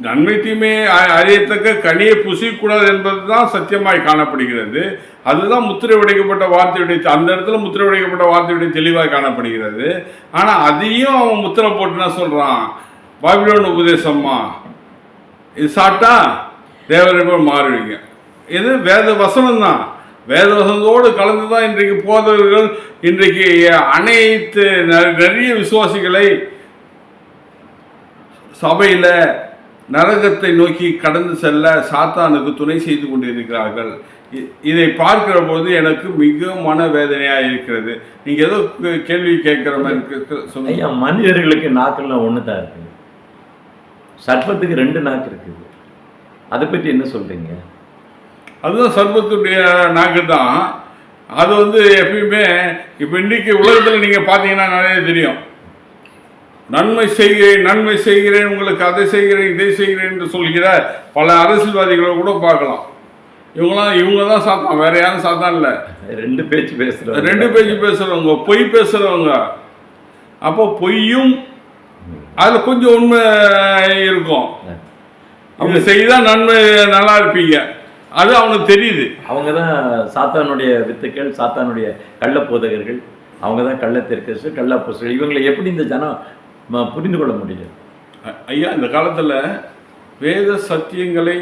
நன்மை தீமை அறியத்தக்க கனியை புசிக்கூடாது என்பது தான் சத்தியமாய் காணப்படுகிறது. அதுதான் முத்திரை உடைக்கப்பட்ட வார்த்தையுடைய, அந்த இடத்துல முத்திரை உடைக்கப்பட்ட வார்த்தையுடைய தெளிவாக காணப்படுகிறது. ஆனா அதையும் அவன் முத்திரை போட்டுனா சொல்றான், பாபிலோன் உபதேசம்மா, இது சாப்பிட்டா தேவரை போல் மாறுவீங்க. இது வேத வசனம் தான். வேத வசனத்தோடு கலந்து தான் இன்றைக்கு போதவர்கள், இன்றைக்கு அனைத்து நிறைய விசுவாசிகளை சபையில் நரகத்தை நோக்கி கடந்து செல்ல சாத்தானுக்கு துணை செய்து கொண்டிருக்கிறார்கள். இதை பார்க்கிற போது எனக்கு மிக மனவேதனையாக இருக்கிறது. நீங்க ஏதோ கேள்வி கேட்கிற மாதிரி சொல்லுங்க. மனிதர்களுக்கு நாக்கெல்லாம் ஒன்று தான் இருக்குது, சர்ப்பத்துக்கு 2 நாக்கு இருக்குது. அதை பற்றி என்ன சொல்றீங்க? அதுதான் சர்ப்பத்துடைய நாக்கு தான். அது வந்து எப்பயுமே இப்போ இன்றைக்கு உலகத்தில் நீங்கள் பார்த்தீங்கன்னா நிறைய தெரியும். நன்மை செய்கிறேன் உங்களுக்கு அதை செய்கிறேன் இதை செய்கிறேன் என்று சொல்கிற பல அரசியல்வாதிகளை கூட பார்க்கலாம். இவங்க தான் சாத்தான், வேற யாரும் சாத்தான் இல்லை. 2 பேச்சு பேசுகிறவங்க, பொய் பேசுகிறவங்க. அப்போ பொய்யும் அதில் கொஞ்சம் உண்மை இருக்கும். அவங்க செய்தால் நன்மை நல்லா இருப்பீங்க, அது அவனுக்கு தெரியுது. அவங்க தான் சாத்தானுடைய வித்துக்கள், சாத்தானுடைய கள்ளப்போதகர்கள், அவங்க தான் கள்ளத்திற்கு கள்ளப்போசர்கள். இவங்களை எப்படி இந்த ஜனம் புரிந்து கொள்ள முடியும்? ஐயா, இந்த காலத்தில் வேத சத்தியங்களை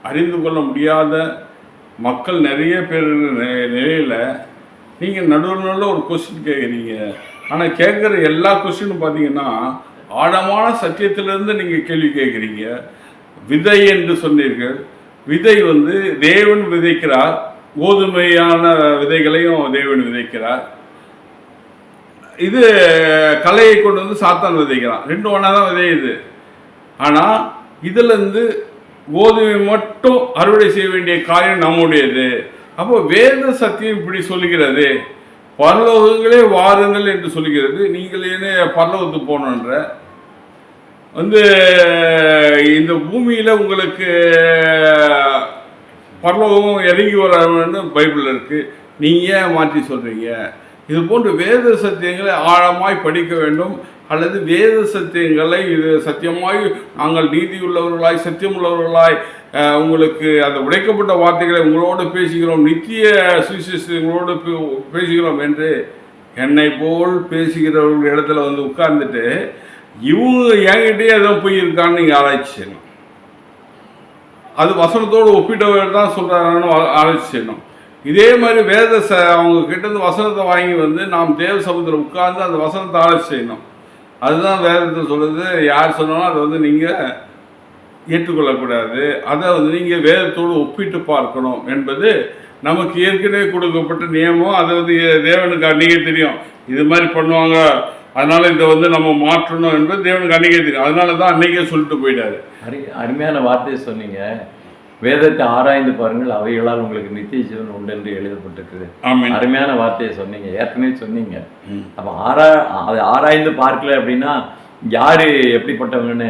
அறிந்து கொள்ள முடியாத மக்கள் நிறைய பேர் நிலையில் நீங்கள் நடுவில் ஒரு கொஸ்டின் கேட்குறீங்க. ஆனால் கேட்குற எல்லா கொஸ்டினும் பார்த்தீங்கன்னா ஆழமான சத்தியத்திலிருந்து நீங்கள் கேள்வி கேட்குறீங்க. விதை என்று சொன்னீர்கள். விதை வந்து தேவன் விதைக்கிறார், கோதுமையான விதைகளையும் தேவன் விதைக்கிறார். இது கலையை கொண்டு வந்து சாத்தான் விதைக்கிறான். 2 ஒன்றா தான் விதையுது. ஆனால் இதிலிருந்து கோதுமை மட்டும் அறுவடை செய்ய வேண்டிய காரியம் நம்முடையது. அப்போ வேத சத்தியம் இப்படி சொல்லுகிறது, பரலோகங்களே வாருங்கள் என்று சொல்லுகிறது. நீங்கள் என்ன பரலோகத்துக்கு போகணுன்ற வந்து இந்த பூமியில் உங்களுக்கு பரலோகம் இறங்கி வரணும்னு பைபிளில் இருக்குது. நீங்கள் ஏன் மாற்றி சொல்கிறீங்க? இது போன்று வேத சத்தியங்களை ஆழமாய் படிக்க வேண்டும். அல்லது வேத சத்தியங்களை இது சத்தியமாய் நாங்கள் நீதி உள்ளவர்களாய் சத்தியம் உள்ளவர்களாய் உங்களுக்கு அந்த உடைக்கப்பட்ட வார்த்தைகளை உங்களோடு பேசுகிறோம், நித்திய சுவிசேஷங்களோடு பேசுகிறோம் என்று என்னை போல் பேசுகிறவர்கள் இடத்துல வந்து உட்கார்ந்துட்டு இவங்க என்கிட்டயே ஏதோ போயிருக்கான்னு நீங்கள் ஆராய்ச்சி செய்யணும். அது வசனத்தோடு ஒப்பிட்டவர் தான் சொல்கிறாருன்னு ஆராய்ச்சி செய்யணும். இதே மாதிரி அவங்க கிட்டேருந்து வசனத்தை வாங்கி வந்து நாம் தேவ சமூகத்தில் உட்கார்ந்து அந்த வசனத்தை ஆராய்ச்சி செய்யணும். அதுதான் வேதத்தை சொல்லுது. யார் சொன்னாலும் அதை வந்து நீங்கள் ஏற்றுக்கொள்ளக்கூடாது. அதை வந்து நீங்கள் வேதத்தோடு ஒப்பிட்டு பார்க்கணும் என்பது நமக்கு ஏற்கனவே கொடுக்கப்பட்ட நியமம். அதை வந்து தேவனுக்கு அன்றைக்கே தெரியும், இது மாதிரி பண்ணுவாங்க, அதனால் இதை வந்து நம்ம மாற்றணும் என்பது தேவனுக்கு அன்றைக்கே தெரியும். அதனால தான் அன்றைக்கே சொல்லிட்டு போயிட்டாரு. அருமையான வார்த்தையை சொன்னீங்க. வேதத்தை ஆராய்ந்து பாருங்கள், அவைகளால் உங்களுக்கு நித்திய ஜீவன் உண்டு என்று எழுதப்பட்டிருக்குது. அருமையான வார்த்தையை சொன்னீங்க, ஏற்கனவே சொன்னீங்க. அப்போ அதை ஆராய்ந்து பார்க்கல அப்படின்னா யார் எப்படிப்பட்டவங்கன்னு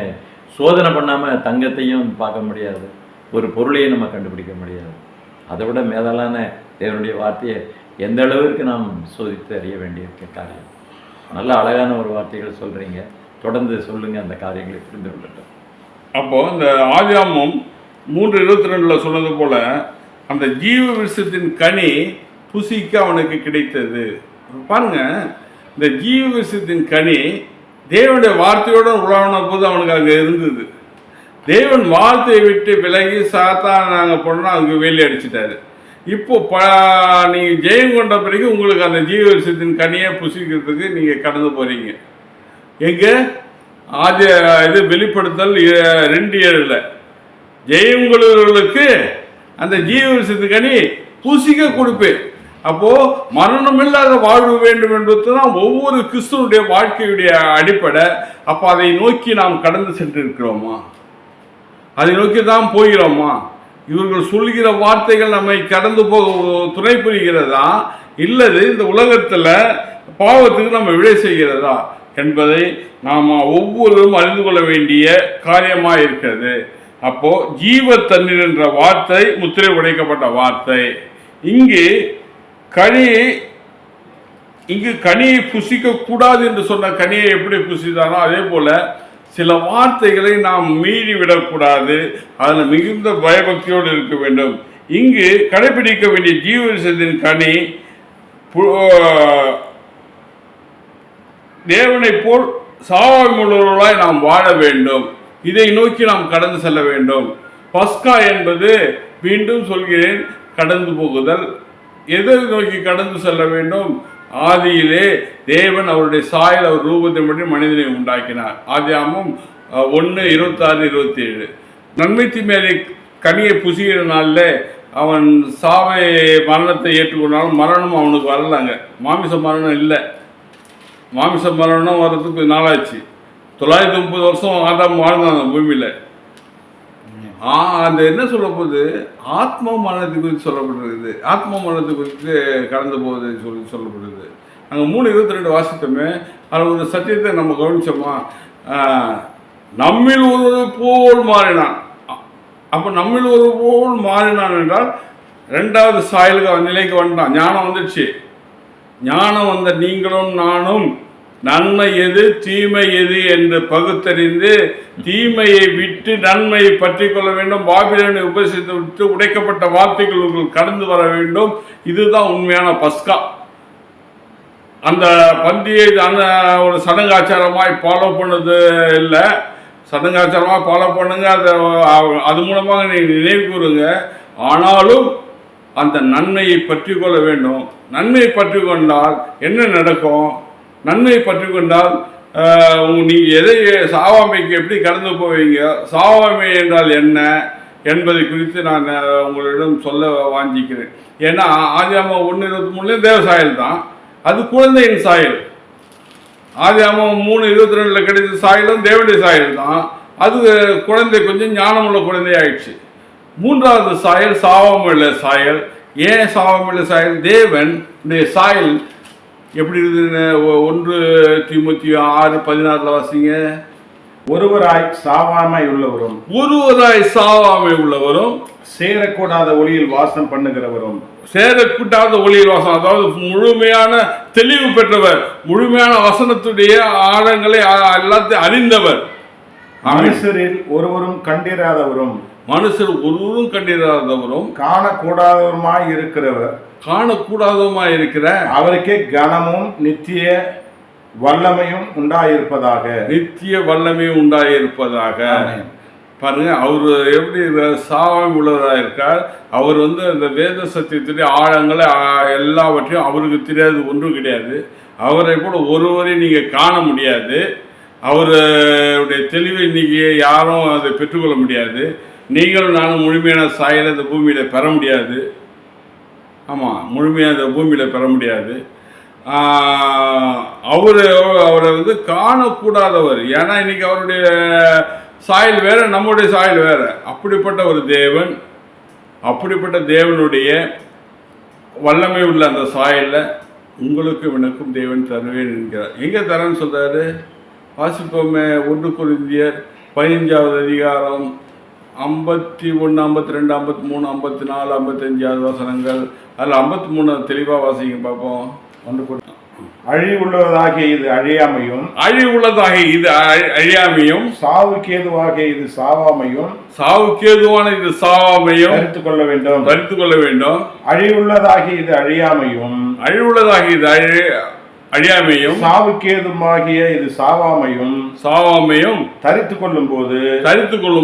சோதனை பண்ணாமல் தங்கத்தையும் பார்க்க முடியாது, ஒரு பொருளையும் நம்ம கண்டுபிடிக்க முடியாது. அதை விட மேலான தேவனுடைய வார்த்தையை எந்த அளவிற்கு நாம் சோதித்து அறிய வேண்டியிருக்க காரியம். நல்ல அழகான ஒரு வார்த்தைகள் சொல்கிறீங்க, தொடர்ந்து சொல்லுங்கள், அந்த காரியங்களை புரிந்து கொள்ளட்டும். அப்போது இந்த ஆதியாகமம் 3:22 சொன்னது போல அந்த ஜீவ விருட்சத்தின் கனி புசிக்க அவனுக்கு கிடைத்தது. பாருங்க, இந்த ஜீவ விருட்சத்தின் கனி தேவனுடைய வார்த்தையோடு உலாவின போது அவனுக்கு அங்கே இருந்தது. தேவன் வார்த்தையை விட்டு விலகி சாத்தான் நாங்கள் போனோம்னா அங்கே வேலி அடிச்சிட்டாரு. இப்போ நீங்கள் ஜெயம் கொண்ட பிறகு உங்களுக்கு அந்த ஜீவ விருட்சத்தின் கனியை புசிக்கிறதுக்கு நீங்கள் கடந்து போகிறீங்க. எங்கே இது வெளிப்படுத்தல் 2:7 ஜெயம் கொள்ளுவர்களுக்கு அந்த ஜீவ விருட்சத்தின் கனி புசிக்க கொடுப்பேன். அப்போ மரணம் இல்லாத வாழ்வு வேண்டும் என்பதுதான் ஒவ்வொரு கிறிஸ்துவனுடைய வாழ்க்கையுடைய அடிப்படை. அப்போ அதை நோக்கி நாம் கடந்து சென்று இருக்கிறோமா? அதை நோக்கி தான் போகிறோமா? இவர்கள் சொல்கிற வார்த்தைகள் நம்மை கடந்து போக துணை புரிகிறதா, இல்லது இந்த உலகத்தில் பாவத்துக்கு நம்ம விடை செய்கிறதா என்பதை நாம் ஒவ்வொருவரும் அறிந்து கொள்ள வேண்டிய காரியமாக இருக்கிறது. அப்போ ஜீவ தண்ணீர் என்ற வார்த்தை முத்திரை உடைக்கப்பட்ட வார்த்தை. இங்கு கனியை புசிக்க கூடாது என்று சொன்ன கனியை எப்படி புசித்தானோ அதே போல சில வார்த்தைகளை நாம் மீறி விடக்கூடாது. அதில் மிகுந்த பயபக்தியோடு இருக்க வேண்டும். இங்கு கடைபிடிக்க வேண்டிய ஜீவ விருட்சத்தின் கனி தேவனை போல் சாவாமையுள்ளவர்களாய் நாம் வாழ வேண்டும். இதை நோக்கி நாம் கடந்து செல்ல வேண்டும். பஸ்கா என்பது, மீண்டும் சொல்கிறேன், கடந்து போகுதல். எதை நோக்கி கடந்து செல்ல வேண்டும்? ஆதியிலே தேவன் அவருடைய சாயல் அவர் ரூபத்தின்படி மனிதனை உண்டாக்கினார். ஆதியாகமம் 1:26-27. நன்மை தீமையை கனியை புசிக்கிற நாளில் அவன் மரணத்தை ஏற்றுக்கொண்டாலும் மரணம் அவனுக்கு வரலாங்க. மாமிச மரணம் இல்லை. மாமிச மரணம் வர்றதுக்கு நாளாச்சு. 930 வருஷம் ஆதாம் வாழ்ந்தான் அந்த பூமியில். அந்த என்ன சொல்ல போகுது, ஆத்ம மரணத்தை குறித்து சொல்லப்படுறது, ஆத்ம மரணத்தை குறித்து கடந்து போவதை சொல்லப்படுது. நாங்கள் 3:22 வாசித்தோமே, அதில் ஒரு சத்தியத்தை நம்ம கவனித்தோமா, நம்மில் ஒரு போல் மாறினான். அப்போ நம்மில் ஒரு போல் மாறினான் என்றால் 2வது சாயலுக்கு நிலைக்கு வந்துட்டான். ஞானம் வந்துடுச்சு. ஞானம் வந்த நீங்களும் நானும் நன்மை எது தீமை எது என்று பகுத்தறிந்து தீமையை விட்டு நன்மையை பற்றி கொள்ள வேண்டும். பாபிலோனை உபசரித்து விட்டு உடைக்கப்பட்ட வார்த்தைகளுக்குள் கடந்து வர வேண்டும். இதுதான் உண்மையான பஸ்கா. அந்த பந்தியை ஒரு சடங்காச்சாரமாய் ஃபாலோ பண்ணது இல்லை. சடங்காச்சாரமாக ஃபாலோ பண்ணுங்க, அது மூலமாக நீங்கள் நினைவு கூறுங்க. ஆனாலும் அந்த நன்மையை பற்றி கொள்ள வேண்டும். நன்மையை பற்றி கொண்டால் என்ன நடக்கும்? நன்மையை பற்றி கொண்டால் நீங்கள் எதை சாவாமைக்கு எப்படி கடந்து போவீங்க, சாவாமை என்றால் என்ன என்பதை குறித்து நான் உங்களிடம் சொல்ல வாஞ்சிக்கிறேன். ஏன்னா ஆதியாகமம் 1:23 தேவ சாயல் தான், அது குழந்தையின் சாயல். ஆதியாகமம் 3:22 கிடைத்த சாயலும் தேவனுடைய சாயல் தான், அது குழந்தை கொஞ்சம் ஞானமுள்ள குழந்தை ஆயிடுச்சு. 3வது சாயல் சாவாமுள்ள சாயல். ஏன் சாவாமுள்ள சாயல்? தேவனுடைய சாயல் எப்படி இருக்குதுன்னு 1 தீமோத்தேயு 6:16 வாசிங்க. ஒருவராய் சாவாமை உள்ளவரும் சேரக்கூடாத ஒளியில் வாசம் பண்ணுகிறவரும். சேரக்கூடாத ஒளியில் வாசம், அதாவது முழுமையான தெளிவு பெற்றவர், முழுமையான வசனத்துடைய ஆழங்களை எல்லாத்தையும் அறிந்தவர். மனுஷரில் ஒருவரும் கண்டிராதவரும் காணக்கூடாதவருமாய் இருக்கிற அவருக்கே கனமும் நித்திய வல்லமையும் உண்டாயிருப்பதாக. பாருங்க, அவர் எப்படி சாவாமை உள்ளவராக இருக்கார். அவர் அந்த வேத சத்தியத்துடைய ஆழங்களை எல்லாவற்றையும் அவருக்கு தெரியாது, ஒன்றும் கிடையாது. அவரை கூட ஒருவரை நீங்கள் காண முடியாது. அவருடைய தெளிவை இன்னைக்கு யாரும் அதை பெற்றுக்கொள்ள முடியாது. நீங்களும் நானும் முழுமையான சாயலை இந்த பூமியில் பெற முடியாது. ஆமாம், முழுமையாக இந்த பூமியில் பெற முடியாது. அவரை காணக்கூடாதவர். ஏன்னா இன்னைக்கு அவருடைய சாயல் வேற, நம்முடைய சாயல் வேற. அப்படிப்பட்ட ஒரு தேவன், அப்படிப்பட்ட தேவனுடைய வல்லமை உள்ள அந்த சாயலில் உங்களுக்கு எனக்கும் தேவன் தருவேன் என்கிறார். எங்கே தரேன்னு சொல்கிறாரு? வாசிப்போமே. 1 கொரிந்தியர் 15வது அதிகாரம் 51, 52, 53, 54, 55 வசனங்கள். அதில் 53 தெளிவாக வாசிங்க பார்ப்போம். அழிவுள்ளதாகிய இது அழியாமையும் சாவுக்கேதுவாகிய இது சாவாமையும் இது சாவாமையும் தரித்துக் கொள்ள வேண்டும். அழிவுள்ளதாகிய இது அழியாமையும் சாவுக்கேதுமாகிய இது சாவாமையும் தரித்துக் கொள்ளும்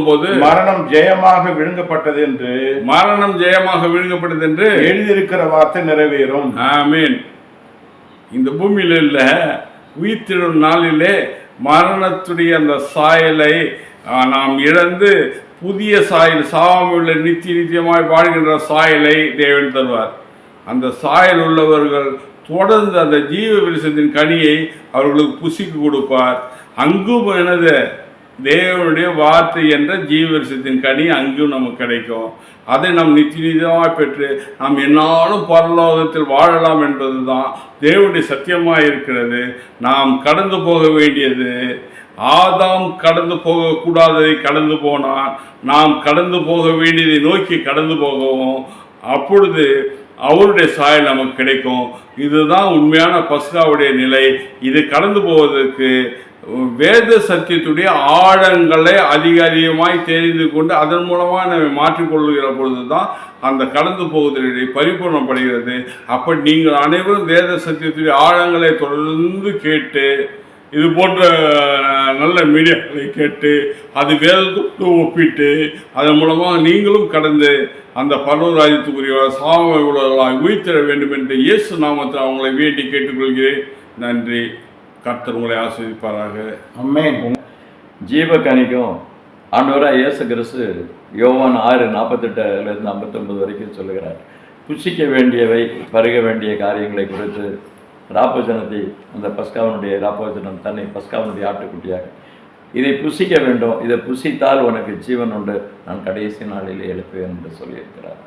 போது மரணம் ஜெயமாக விழுங்கப்பட்டது என்று எழுதியிருக்கிற வார்த்தை நிறைவேறும். ஆமென். இந்த பூமியில் இல்ல, உயிர்த்தெழும் நாளிலே மரணத்துடைய அந்த சாயலை நாம் இழந்து புதிய சாயல், சாவாமையுள்ள நித்தியமாய் வாழ்கின்ற சாயலை தேவன் தருவார். அந்த சாயல் உள்ளவர்கள் தொடர்ந்து அந்த ஜீவ விருட்சத்தின் கனியை அவர்களுக்கு புசிக்கு கொடுப்பார். அங்கும் தேவனுடைய வார்த்தை என்ற ஜீவரிசத்தின் கனி அங்கும் நமக்கு கிடைக்கும். அதை நாம் நிச்சயமாக பெற்று நாம் என்னாலும் பரலோகத்தில் வாழலாம் என்பது தான் தேவனுடைய சத்தியமாக இருக்கிறது. நாம் கடந்து போக வேண்டியது, ஆதாம் கடந்து போகக்கூடாததை கடந்து போனான், நாம் கடந்து போக வேண்டியதை நோக்கி கடந்து போகவும் அப்பொழுது அவருடைய சாயல் நமக்கு கிடைக்கும். இதுதான் உண்மையான பஸ்காவுடைய நிலை. இது கடந்து போவதற்கு வேத சத்தியத்துடைய ஆழங்களை அதிகமாய் தெரிந்து கொண்டு அதன் மூலமாக நம்ம மாற்றிக்கொள்ளுகிற பொழுது தான் அந்த கடந்து போவதனுடைய பரிபூர்ணப்படுகிறது. அப்படி நீங்கள் அனைவரும் வேத சத்தியத்துடைய ஆழங்களை தொடர்ந்து கேட்டு, இது போன்ற நல்ல மீடியாக்களை கேட்டு அது வேதத்தோடு ஒப்பிட்டு அதன் மூலமாக நீங்களும் கடந்து அந்த பரலோகராஜ்யத்துக்குரிய சாம உலகளாய் உயிர்த்தெழ வேண்டும் என்று இயேசு நாமத்தில் அவங்களை வேண்டி கேட்டுக்கொள்கிறேன். நன்றி. கர்த்தர் உங்களை ஆசீர்வதிப்பாராக. ஆமென். ஜீவ கனிக்கும் ஆண்டவராக இயேசு கிறிஸ்து யோவான் 6:48 59 வரைக்கும் சொல்லுகிறார். புசிக்க வேண்டியவை பருக வேண்டிய காரியங்களை குறித்து ராப்போஜனத்தை, அந்த பஸ்காவனுடைய ராப்போஜனம் தன்னை பஸ்காவனுடைய ஆட்டுக்குட்டியாக இதை புசிக்க வேண்டும், இதை புசித்தால் உனக்கு ஜீவன் உண்டு, நான் கடைசி நாளிலே எழுப்புவேன் என்று சொல்லியிருக்கிறார்.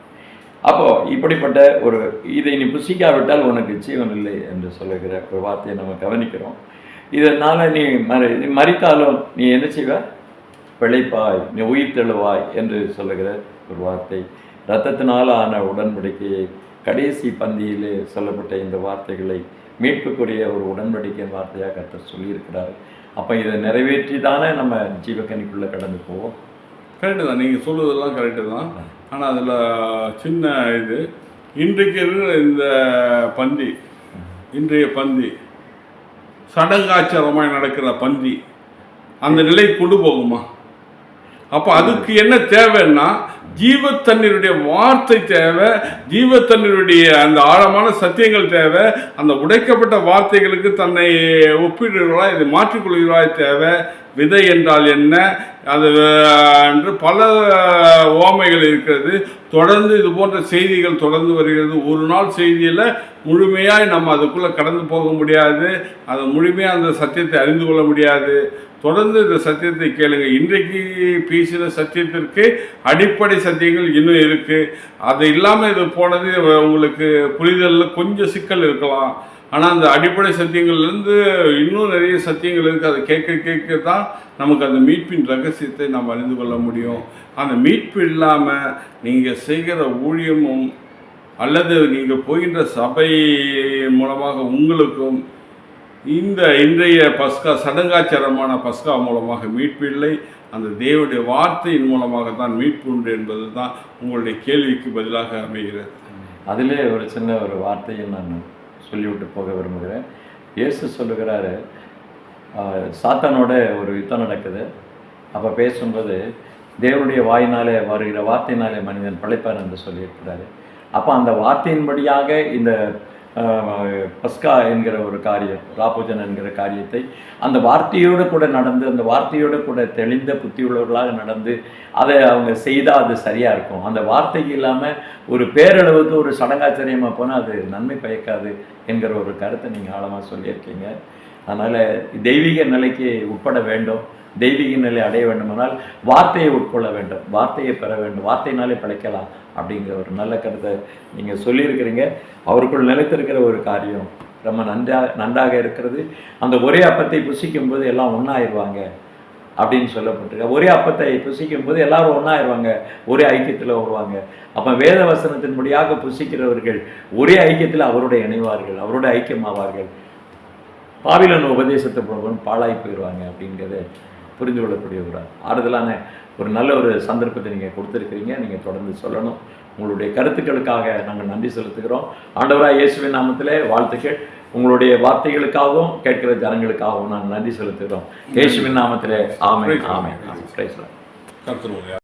அப்போது இப்படிப்பட்ட ஒரு இதை நீ புசிக்காவிட்டால் உனக்கு ஜீவன் இல்லை என்று சொல்லுகிற ஒரு வார்த்தையை நம்ம கவனிக்கிறோம். இதனால் நீ மரித்தாலும் நீ என்ன செய்வ? பிழைப்பாய், நீ உயிர் தெழுவாய் என்று சொல்லுகிற ஒரு வார்த்தை. இரத்தத்தினால் ஆன உடன்படிக்கையை கடைசி பந்தியிலே சொல்லப்பட்ட இந்த வார்த்தைகளை மீட்புக்குரிய ஒரு உடன்படிக்கையின் வார்த்தையாக கர்த்தர் சொல்லியிருக்கிறார். அப்போ இதை நிறைவேற்றி தானே நம்ம ஜீவக்கனிக்குள்ளே கடந்து போவோம். கரெக்டு தான், நீங்கள் சொல்வதெல்லாம் கரெக்டு தான். ஆனால் அதில் சின்ன இது, இன்றைக்கு இருக்கிற இந்த பந்தி, இன்றைய பந்தி சடங்காச்சாரமாக நடக்கிற பந்தி அந்த நிலைக்கு கொண்டு போகுமா? அப்போ அதுக்கு என்ன தேவைன்னா ஜீவத்தண்ணீருடைய வார்த்தை தேவை, ஜீவத்தண்ணீருடைய அந்த ஆழமான சத்தியங்கள் தேவை. அந்த உடைக்கப்பட்ட வார்த்தைகளுக்கு தன்னை ஒப்பிடுகிறாய், இதை மாற்றிக்கொள்கிறாய் தேவை. விதை என்றால் என்ன, அது என்று பல ஓமைகள் இருக்கிறது. தொடர்ந்து இது போன்ற செய்திகள் தொடர்ந்து வருகிறது. ஒரு நாள் செய்தியில் முழுமையாக நம்ம அதுக்குள்ளே கடந்து போக முடியாது, அது முழுமையாக அந்த சத்தியத்தை அறிந்து கொள்ள முடியாது. தொடர்ந்து இந்த சத்தியத்தை கேளுங்க. இன்றைக்கு பேசின சத்தியத்திற்கு அடிப்படை சத்தியங்கள் இன்னும் இருக்குது. அது இல்லாமல் இது போனது உங்களுக்கு புரிதலில் கொஞ்சம் சிக்கல் இருக்கலாம். ஆனால் அந்த அடிப்படை சத்தியங்கள்லேருந்து இன்னும் நிறைய சத்தியங்கள் இருக்குது. அதை கேட்க தான் நமக்கு அந்த மீட்பின் ரகசியத்தை நாம் அறிந்து கொள்ள முடியும். அந்த மீட்பு இல்லாமல் நீங்கள் செய்கிற ஊழியமும் அல்லது நீங்கள் போகின்ற சபை மூலமாக உங்களுக்கும் இன்றைய பஸ்கா சடங்காச்சாரமான பஸ்கா மூலமாக மீட்பு இல்லை. அந்த தேவனுடைய வார்த்தையின் மூலமாக தான் மீட்பு உண்டு என்பது தான் உங்களுடைய கேள்விக்கு பதிலாக அமைகிறது. அதிலே ஒரு சின்ன ஒரு வார்த்தையை நான் சொல்லிவிட்டு போக விரும்புகிறேன். இயேசு சொல்லுகிறாரு, சாத்தானோட ஒரு யுத்தம் நடக்குது. அப்போ பேசும்போது தேவனுடைய வாயினாலே வருகிற வார்த்தையினாலே மனிதன் பிழைப்பார் என்று சொல்லியிருக்கிறாரு. அப்போ அந்த வார்த்தையின்படியாக இந்த பஸ்கா என்கிற ஒரு காரியம், ராப்போஜன் என்கிற காரியத்தை அந்த வார்த்தையோடு கூட நடந்து, அந்த வார்த்தையோடு கூட தெளிந்த புத்தியுள்ளவர்களாக நடந்து அதை அவங்க செய்தால் அது சரியாக இருக்கும். அந்த வார்த்தைக்கு இல்லாமல் ஒரு பேரளவுக்கு ஒரு சடங்காச்சரியமாக போனால் அது நன்மை பயக்காது என்கிற ஒரு கருத்தை நீங்கள் ஆழமாக சொல்லியிருக்கீங்க. அதனால் தெய்வீக நிலைக்கு உட்பட வேண்டும், தெய்வீக நிலை அடைய வேண்டுமானால் வார்த்தையை உட்கொள்ள வேண்டும், வார்த்தையை பெற வேண்டும், வார்த்தையினாலே பிழைக்கலாம் அப்படிங்கிற ஒரு நல்ல கருத்தை நீங்கள் சொல்லியிருக்கிறீங்க. அவருக்குள் நிலைத்திருக்கிற ஒரு காரியம் ரொம்ப நன்றாக இருக்கிறது. அந்த ஒரே அப்பத்தை புசிக்கும்போது எல்லாம் ஒன்றாயிருவாங்க அப்படின்னு சொல்லப்பட்டிருக்கு. ஒரே அப்பத்தை புசிக்கும்போது எல்லாரும் ஒன்றாயிருவாங்க, ஒரே ஐக்கியத்தில் வருவாங்க. அப்போ வேத வசனத்தின்படியாக புசிக்கிறவர்கள் ஒரே ஐக்கியத்தில் அவரோட இணைவார்கள், அவரோட ஐக்கியமாவார்கள். பாபிலோன் உபதேசத்தை போனவன் பாழாய் போயிடுவாங்க அப்படிங்கிறத புரிந்து கொள்ளக்கூடிய ஒரு ஆறுதலான ஒரு நல்ல ஒரு சந்தர்ப்பத்தை நீங்கள் கொடுத்துருக்கிறீங்க. நீங்கள் தொடர்ந்து சொல்லணும். உங்களுடைய கருத்துக்களுக்காக நாங்கள் நன்றி செலுத்துகிறோம். ஆண்டவராக இயேசுவின் நாமத்திலே வாழ்த்துக்கள். உங்களுடைய வார்த்தைகளுக்காகவும் கேட்கிற ஜனங்களுக்காகவும் நாங்கள் நன்றி செலுத்துகிறோம். இயேசுவின் நாமத்திலே ஆமென், ஆமென். Praise the Lord.